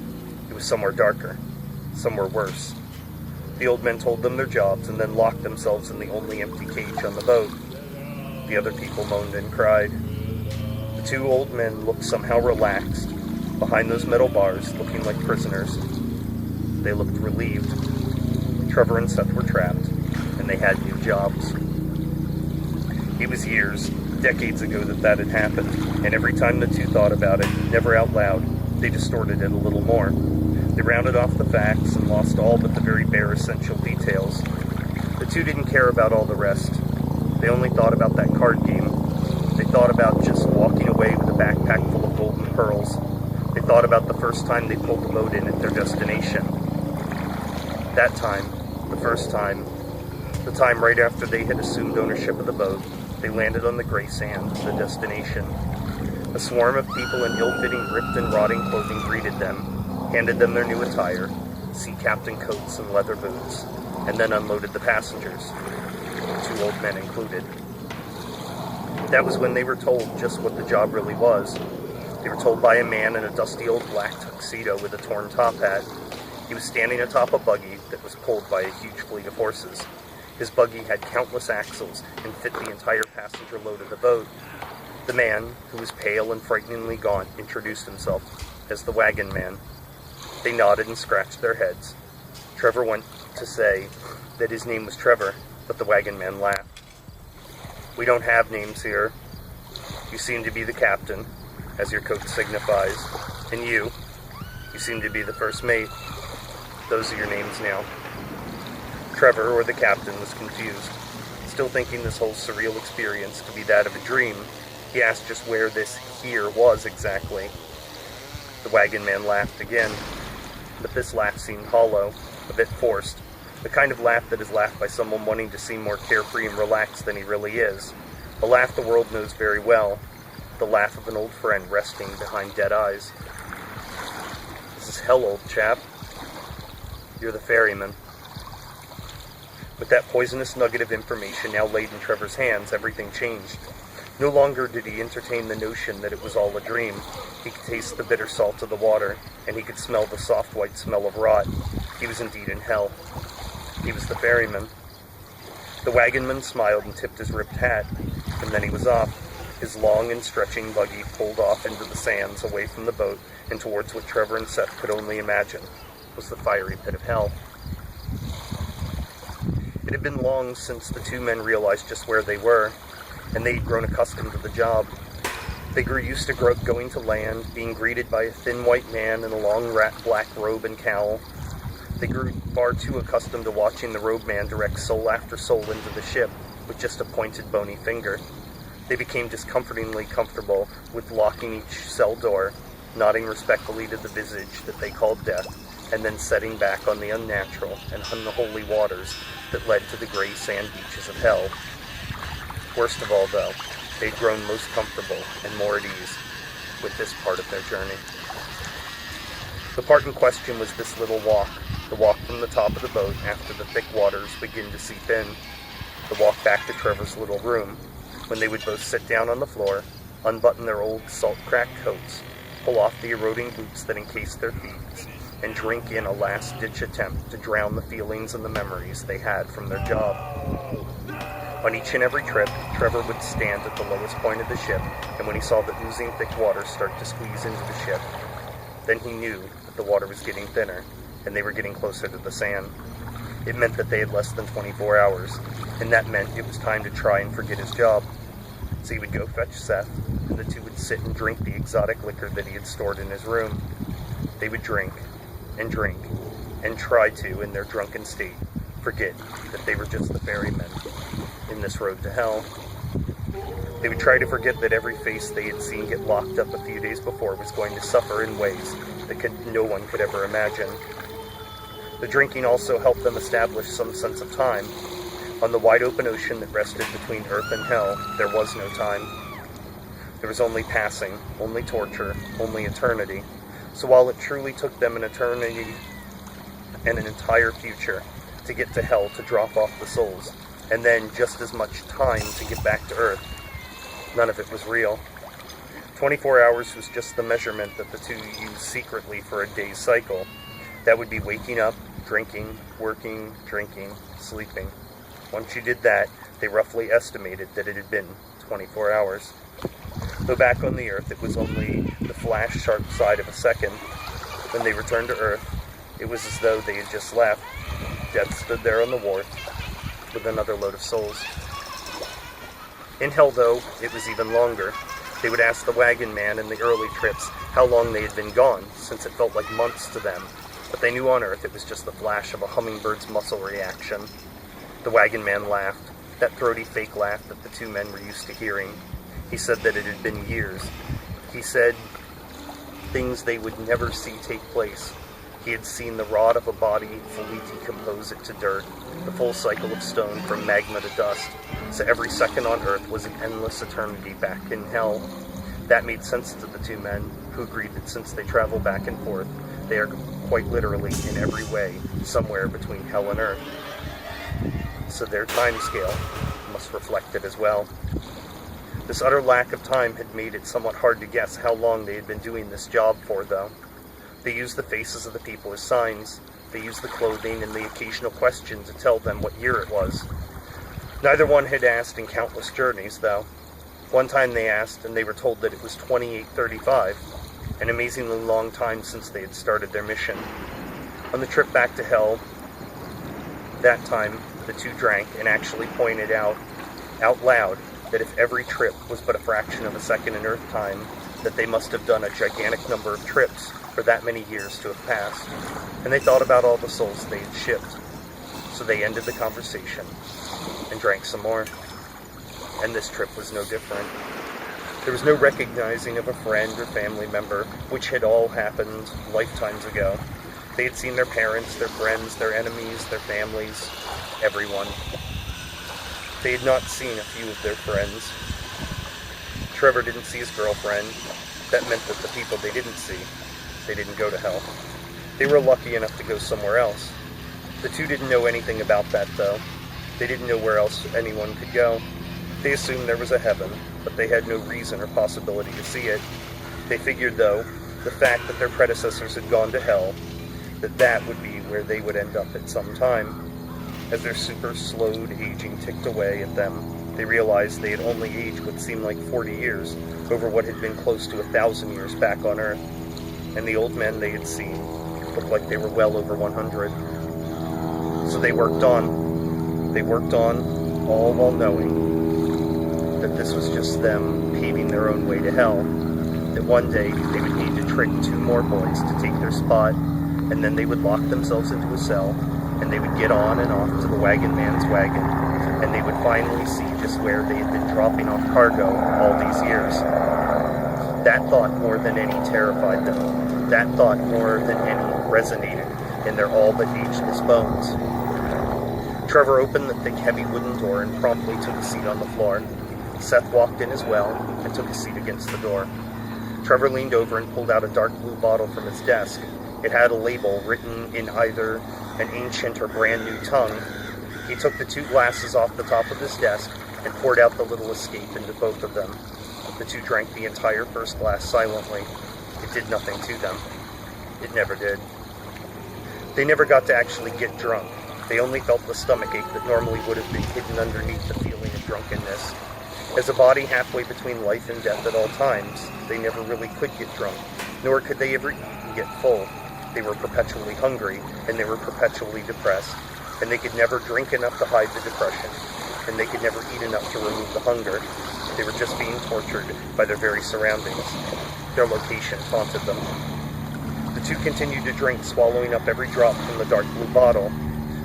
It was somewhere darker, somewhere worse. The old men told them their jobs, and then locked themselves in the only empty cage on the boat. The other people moaned and cried. The 2 old men looked somehow relaxed, behind those metal bars, looking like prisoners. They looked relieved. Trevor and Seth were trapped, and they had new jobs. It was years, Decades ago that had happened, and every time the two thought about it, never out loud, they distorted it a little more. They rounded off the facts and lost all but the very bare essential details. The two didn't care about all the rest. They only thought about that card game. They thought about just walking away with a backpack full of golden pearls. They thought about the first time they pulled the boat in at their destination. That time, the first time, the time right after they had assumed ownership of the boat, they landed on the gray sand of the destination. A swarm of people in ill-fitting, ripped and rotting clothing greeted them, handed them their new attire, sea captain coats and leather boots, and then unloaded the passengers, 2 old men included. That was when they were told just what the job really was. They were told by a man in a dusty old black tuxedo with a torn top hat. He was standing atop a buggy that was pulled by a huge fleet of horses. His buggy had countless axles and fit the entire passenger load of the boat. The man, who was pale and frighteningly gaunt, introduced himself as the wagon man. They nodded and scratched their heads. Trevor went to say that his name was Trevor, but the wagon man laughed. "We don't have names here. You seem to be the captain, as your coat signifies, and you seem to be the first mate. Those are your names now." Trevor, or the captain, was confused. Still thinking this whole surreal experience to be that of a dream, he asked just where this here was exactly. The wagon man laughed again, but this laugh seemed hollow, a bit forced, the kind of laugh that is laughed by someone wanting to seem more carefree and relaxed than he really is, a laugh the world knows very well, the laugh of an old friend resting behind dead eyes. "This is hell, old chap. You're the ferryman." With that poisonous nugget of information now laid in Trevor's hands, everything changed. No longer did he entertain the notion that it was all a dream. He could taste the bitter salt of the water, and he could smell the soft white smell of rot. He was indeed in hell. He was the ferryman. The wagonman smiled and tipped his ripped hat, and then he was off. His long and stretching buggy pulled off into the sands, away from the boat, and towards what Trevor and Seth could only imagine was the fiery pit of hell. It had been long since the two men realized just where they were, and they had grown accustomed to the job. They grew used to going to land, being greeted by a thin white man in a long black robe and cowl. They grew far too accustomed to watching the robe man direct soul after soul into the ship with just a pointed bony finger. They became discomfortingly comfortable with locking each cell door, nodding respectfully to the visage that they called death, and then setting back on the unnatural and unholy waters that led to the gray sand beaches of hell. Worst of all, though, they'd grown most comfortable and more at ease with this part of their journey. The part in question was this little walk, the walk from the top of the boat after the thick waters begin to seep in, the walk back to Trevor's little room, when they would both sit down on the floor, unbutton their old salt-cracked coats, pull off the eroding boots that encased their feet, and drink in a last-ditch attempt to drown the feelings and the memories they had from their job. On each and every trip, Trevor would stand at the lowest point of the ship, and when he saw the oozing thick water start to squeeze into the ship, then he knew that the water was getting thinner, and they were getting closer to the sand. It meant that they had less than 24 hours, and that meant it was time to try and forget his job. So he would go fetch Seth, and the two would sit and drink the exotic liquor that he had stored in his room. They would drink, and try to, in their drunken state, forget that they were just the ferrymen in this road to hell. They would try to forget that every face they had seen get locked up a few days before was going to suffer in ways that no one could ever imagine. The drinking also helped them establish some sense of time. On the wide open ocean that rested between earth and hell, there was no time. There was only passing, only torture, only eternity. So while it truly took them an eternity and an entire future to get to hell to drop off the souls, and then just as much time to get back to earth, none of it was real. 24 hours was just the measurement that the two used secretly for a day's cycle. That would be waking up, drinking, working, drinking, sleeping. Once you did that, they roughly estimated that it had been 24 hours. Though back on the earth, it was only the flash sharp side of a second. When they returned to earth, it was as though they had just left. Death stood there on the wharf with another load of souls. In hell, though, it was even longer. They would ask the wagon man in the early trips how long they had been gone, since it felt like months to them. But they knew on Earth it was just the flash of a hummingbird's muscle reaction. The wagon man laughed, that throaty fake laugh that the two men were used to hearing. He said that it had been years. He said things they would never see take place. He had seen the rot of a body fully decompose it to dirt, the full cycle of stone from magma to dust. So every second on Earth was an endless eternity back in hell. That made sense to the two men, who agreed that since they travel back and forth, they are quite literally, in every way, somewhere between hell and Earth. So their time scale must reflect it as well. This utter lack of time had made it somewhat hard to guess how long they had been doing this job for, though. They used the faces of the people as signs. They used the clothing and the occasional question to tell them what year it was. Neither one had asked in countless journeys, though. One time they asked, and they were told that it was 2835, an amazingly long time since they had started their mission. On the trip back to hell, that time, the two drank and actually pointed out loud, that if every trip was but a fraction of a second in Earth time, that they must have done a gigantic number of trips for that many years to have passed. And they thought about all the souls they had shipped. So they ended the conversation and drank some more. And this trip was no different. There was no recognizing of a friend or family member, which had all happened lifetimes ago. They had seen their parents, their friends, their enemies, their families, everyone. They had not seen a few of their friends. Trevor didn't see his girlfriend. That meant that the people they didn't see, they didn't go to hell. They were lucky enough to go somewhere else. The two didn't know anything about that, though. They didn't know where else anyone could go. They assumed there was a heaven, but they had no reason or possibility to see it. They figured, though, the fact that their predecessors had gone to hell, that would be where they would end up at some time. As their super slowed aging ticked away at them, they realized they had only aged what seemed like 40 years over what had been close to 1,000 years back on Earth. And the old men they had seen looked like they were well over 100. So they worked on. They worked on, all while knowing that this was just them paving their own way to hell. That one day they would need to trick two more boys to take their spot, and then they would lock themselves into a cell, and they would get on and off to the wagon man's wagon, and they would finally see just where they had been dropping off cargo all these years. That thought more than any terrified them. That thought more than any resonated in their all but ageless bones. Trevor opened the thick, heavy wooden door and promptly took a seat on the floor. Seth walked in as well and took a seat against the door. Trevor leaned over and pulled out a dark blue bottle from his desk. It had a label written in either an ancient or brand new tongue. He took the two glasses off the top of his desk and poured out the little escape into both of them. The two drank the entire first glass silently. It did nothing to them. It never did. They never got to actually get drunk. They only felt the stomachache that normally would have been hidden underneath the feeling of drunkenness. As a body halfway between life and death at all times, they never really could get drunk, nor could they ever get full. They were perpetually hungry, and they were perpetually depressed, and they could never drink enough to hide the depression, and they could never eat enough to remove the hunger. They were just being tortured by their very surroundings. Their location taunted them. The two continued to drink, swallowing up every drop from the dark blue bottle.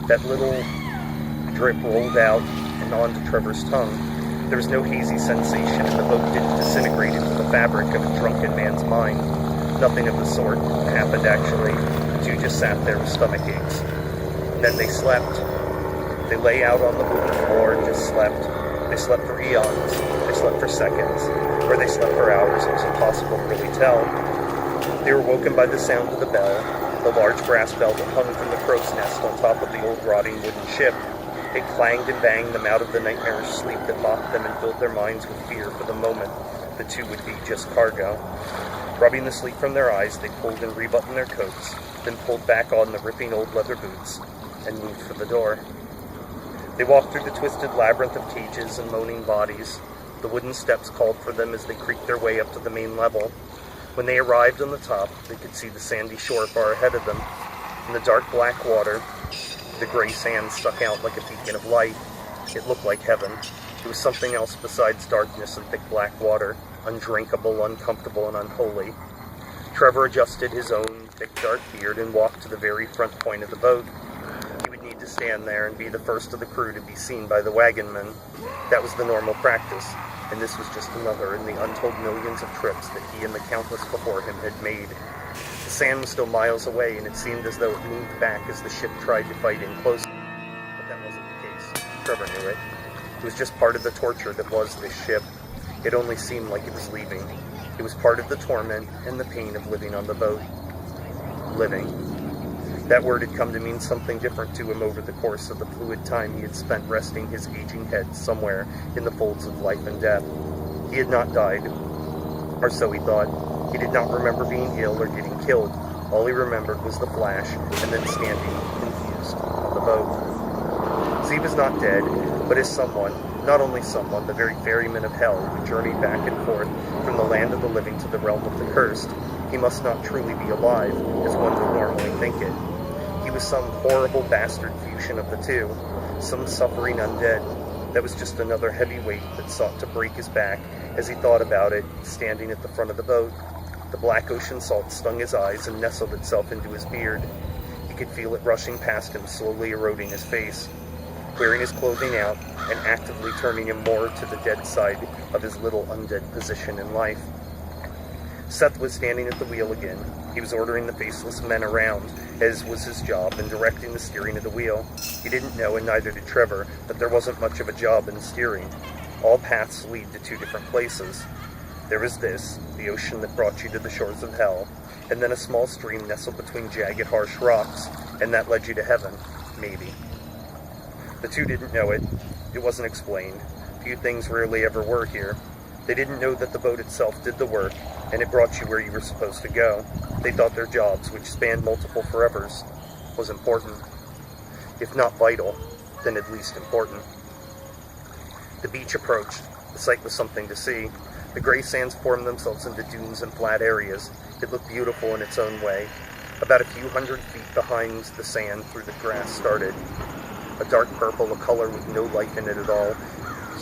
That little drip rolled out and onto Trevor's tongue. There was no hazy sensation, and the boat didn't disintegrate into the fabric of a drunken man's mind. Nothing of the sort happened, actually. The two just sat there with stomach aches. And then they slept. They lay out on the wooden floor and just slept. They slept for eons. They slept for seconds. Or they slept for hours. It was impossible to really tell. They were woken by the sound of the bell, the large brass bell that hung from the crow's nest on top of the old rotting wooden ship. It clanged and banged them out of the nightmarish sleep that mocked them and filled their minds with fear for the moment the two would be just cargo. Rubbing the sleep from their eyes, they pulled and rebuttoned their coats, then pulled back on the ripping old leather boots, and moved for the door. They walked through the twisted labyrinth of cages and moaning bodies. The wooden steps called for them as they creaked their way up to the main level. When they arrived on the top, they could see the sandy shore far ahead of them. In the dark black water, the gray sand stuck out like a beacon of light. It looked like heaven. It was something else besides darkness and thick black water, undrinkable, uncomfortable, and unholy. Trevor adjusted his own thick dark beard and walked to the very front point of the boat. He would need to stand there and be the first of the crew to be seen by the wagonmen. That was the normal practice, and this was just another in the untold millions of trips that he and the countless before him had made. The sand was still miles away, and it seemed as though it moved back as the ship tried to fight in closer. But that wasn't the case. Trevor knew it. It was just part of the torture that was this ship. It only seemed like it was leaving. It was part of the torment and the pain of living on the boat. Living. That word had come to mean something different to him over the course of the fluid time he had spent resting his aging head somewhere in the folds of life and death. He had not died, or so he thought. He did not remember being ill or getting killed. All he remembered was the flash, and then standing, confused, on the boat. So he was not dead, but as someone, not only someone, the very ferryman of hell who journeyed back and forth from the land of the living to the realm of the cursed, he must not truly be alive, as one would normally think it. He was some horrible bastard fusion of the two, some suffering undead. That was just another heavy weight that sought to break his back as he thought about it, standing at the front of the boat. The black ocean salt stung his eyes and nestled itself into his beard. He could feel it rushing past him, slowly eroding his face, clearing his clothing out, and actively turning him more to the dead side of his little undead position in life. Seth was standing at the wheel again. He was ordering the faceless men around, as was his job, and directing the steering of the wheel. He didn't know, and neither did Trevor, that there wasn't much of a job in steering. All paths lead to two different places. There was this, the ocean that brought you to the shores of hell, and then a small stream nestled between jagged, harsh rocks, and that led you to heaven, maybe. The two didn't know it. It wasn't explained. Few things rarely ever were here. They didn't know that the boat itself did the work, and it brought you where you were supposed to go. They thought their jobs, which spanned multiple forevers, was important. If not vital, then at least important. The beach approached. The sight was something to see. The gray sands formed themselves into dunes and flat areas. It looked beautiful in its own way. About a few hundred feet behind the sand, through the grass started. A dark purple, a color with no life in it at all.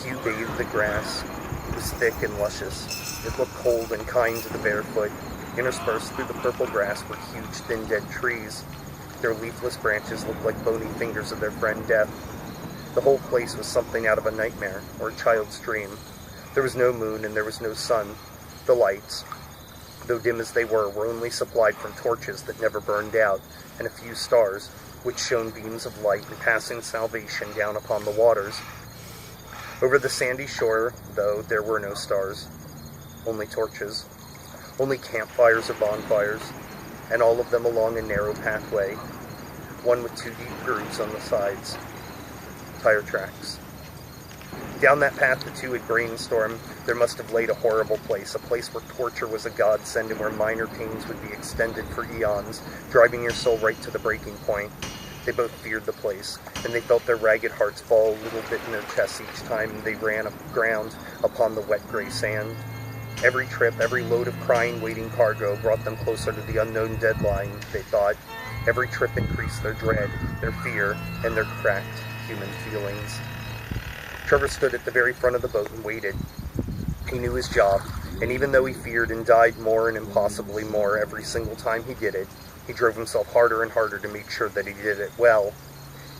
Hue bathed the grass. It was thick and luscious. It looked cold and kind to the barefoot. Interspersed through the purple grass were huge, thin, dead trees. Their leafless branches looked like bony fingers of their friend Death. The whole place was something out of a nightmare, or a child's dream. There was no moon and there was no sun. The lights, though dim as they were only supplied from torches that never burned out, and a few stars, which shone beams of light and passing salvation down upon the waters. Over the sandy shore, though, there were no stars, only torches, only campfires or bonfires, and all of them along a narrow pathway, one with two deep grooves on the sides, tire tracks. Down that path the two had brainstormed. There must have laid a horrible place, a place where torture was a godsend and where minor pains would be extended for eons, driving your soul right to the breaking point. They both feared the place, and they felt their ragged hearts fall a little bit in their chests each time they ran aground upon the wet gray sand. Every trip, every load of crying, waiting cargo brought them closer to the unknown deadline, they thought. Every trip increased their dread, their fear, and their cracked human feelings. Trevor stood at the very front of the boat and waited. He knew his job, and even though he feared and died more and impossibly more every single time he did it, he drove himself harder and harder to make sure that he did it well.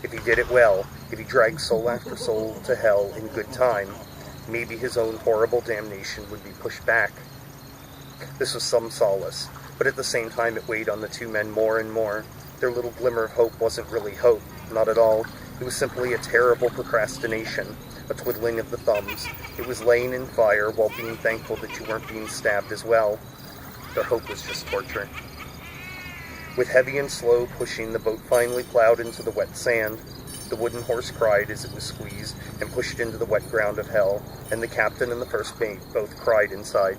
If he did it well, if he dragged soul after soul to hell in good time, maybe his own horrible damnation would be pushed back. This was some solace, but at the same time it weighed on the two men more and more. Their little glimmer of hope wasn't really hope, not at all. It was simply a terrible procrastination, a twiddling of the thumbs. It was laying in fire while being thankful that you weren't being stabbed as well. Their hope was just torture. With heavy and slow pushing, the boat finally plowed into the wet sand. The wooden horse cried as it was squeezed and pushed into the wet ground of hell, and the captain and the first mate both cried inside.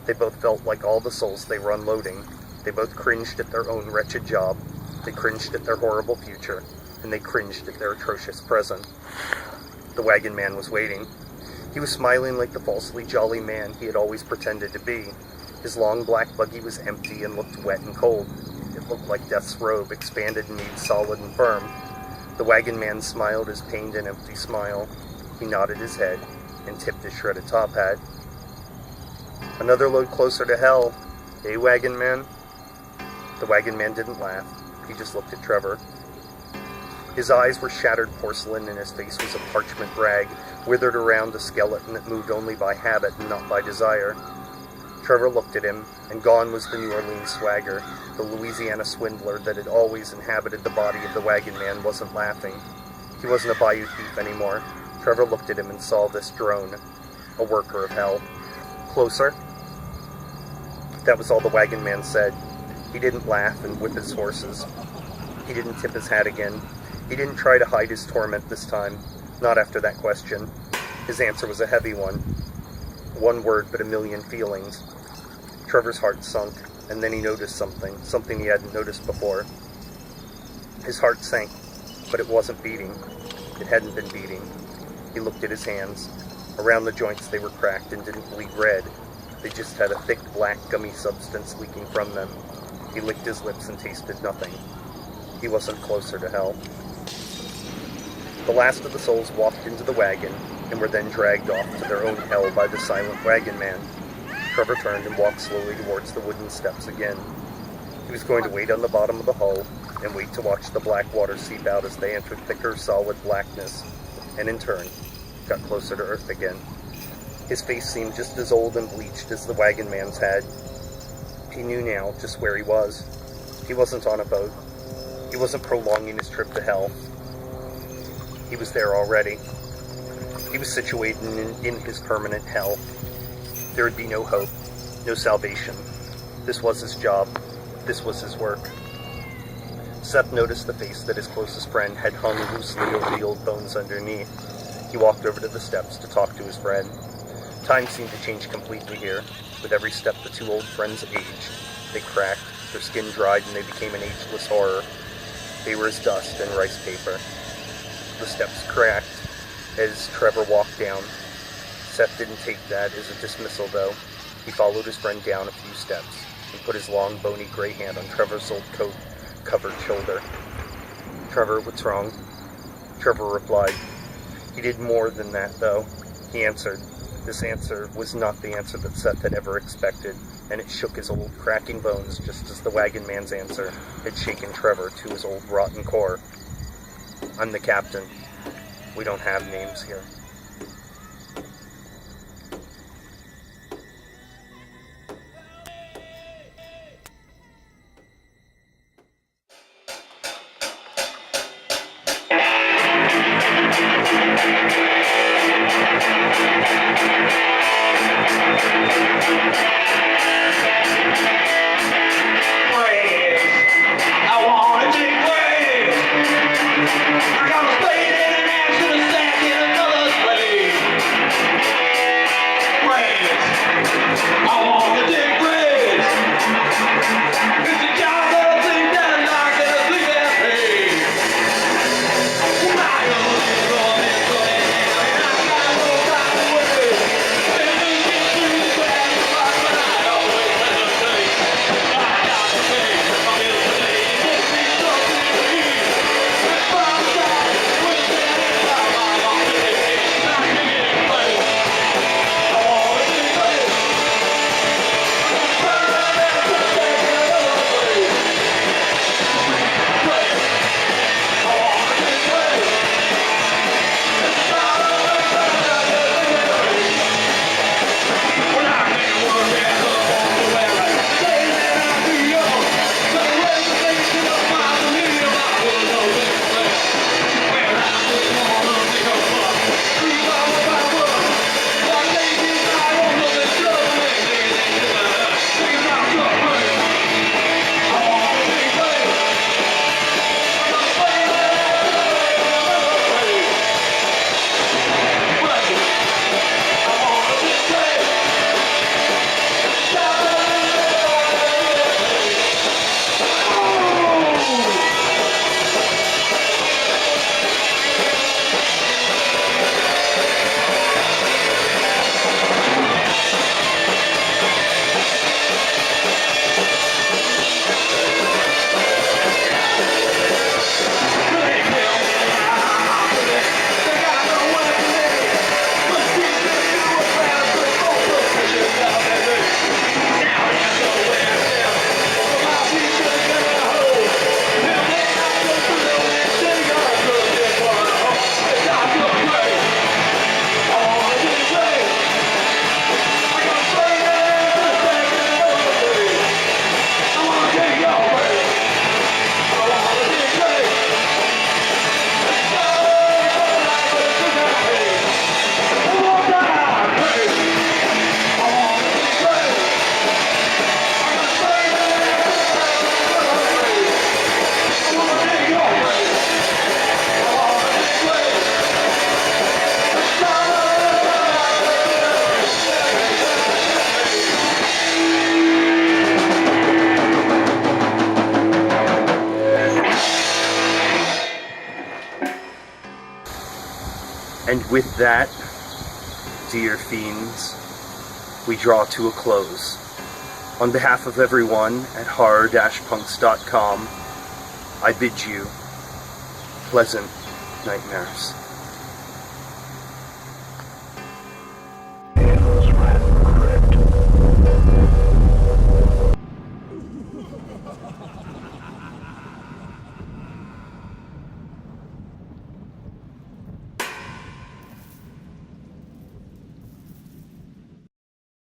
They both felt like all the souls they were unloading. They both cringed at their own wretched job. They cringed at their horrible future, and they cringed at their atrocious present. The wagon man was waiting. He was smiling like the falsely jolly man he had always pretended to be. His long black buggy was empty and looked wet and cold. It looked like death's robe, expanded and made solid and firm. The wagon man smiled his pained and empty smile. He nodded his head and tipped his shredded top hat. "Another load closer to hell, eh, wagon man?" The wagon man didn't laugh. He just looked at Trevor. His eyes were shattered porcelain and his face was a parchment rag, withered around a skeleton that moved only by habit and not by desire. Trevor looked at him, and gone was the New Orleans swagger. The Louisiana swindler that had always inhabited the body of the wagon man wasn't laughing. He wasn't a bayou thief anymore. Trevor looked at him and saw this drone, a worker of hell. "Closer?" That was all the wagon man said. He didn't laugh and whip his horses. He didn't tip his hat again. He didn't try to hide his torment this time, not after that question. His answer was a heavy one. One word, but a million feelings. Trevor's heart sunk, and then he noticed something he hadn't noticed before. His heart sank, but it wasn't beating. It hadn't been beating. He looked at his hands. Around the joints they were cracked and didn't bleed red. They just had a thick black gummy substance leaking from them. He licked his lips and tasted nothing. He wasn't closer to hell. The last of the souls walked into the wagon and were then dragged off to their own hell by the silent wagon man. Trevor turned and walked slowly towards the wooden steps again. He was going to wait on the bottom of the hull and wait to watch the black water seep out as they entered thicker, solid blackness, and in turn, got closer to earth again. His face seemed just as old and bleached as the wagon man's had. He knew now just where he was. He wasn't on a boat. He wasn't prolonging his trip to hell. He was there already. He was situated in his permanent hell. There would be no hope, no salvation. This was his job. This was his work. Seth noticed the face that his closest friend had hung loosely over the old bones underneath. He walked over to the steps to talk to his friend. Time seemed to change completely here. With every step the two old friends aged. They cracked, their skin dried, and they became an ageless horror. They were as dust and rice paper. The steps cracked as Trevor walked down. Seth didn't take that as a dismissal, though. He followed his friend down a few steps and put his long, bony gray hand on Trevor's old coat-covered shoulder. "Trevor, what's wrong?" Trevor replied. He did more than that, though. He answered. This answer was not the answer that Seth had ever expected, and it shook his old cracking bones just as the wagon man's answer had shaken Trevor to his old rotten core. "I'm the captain. We don't have names here." I got a spade in an ass and a sack in another. And with that, dear fiends, we draw to a close. On behalf of everyone at horror-punks.com, I bid you pleasant nightmares.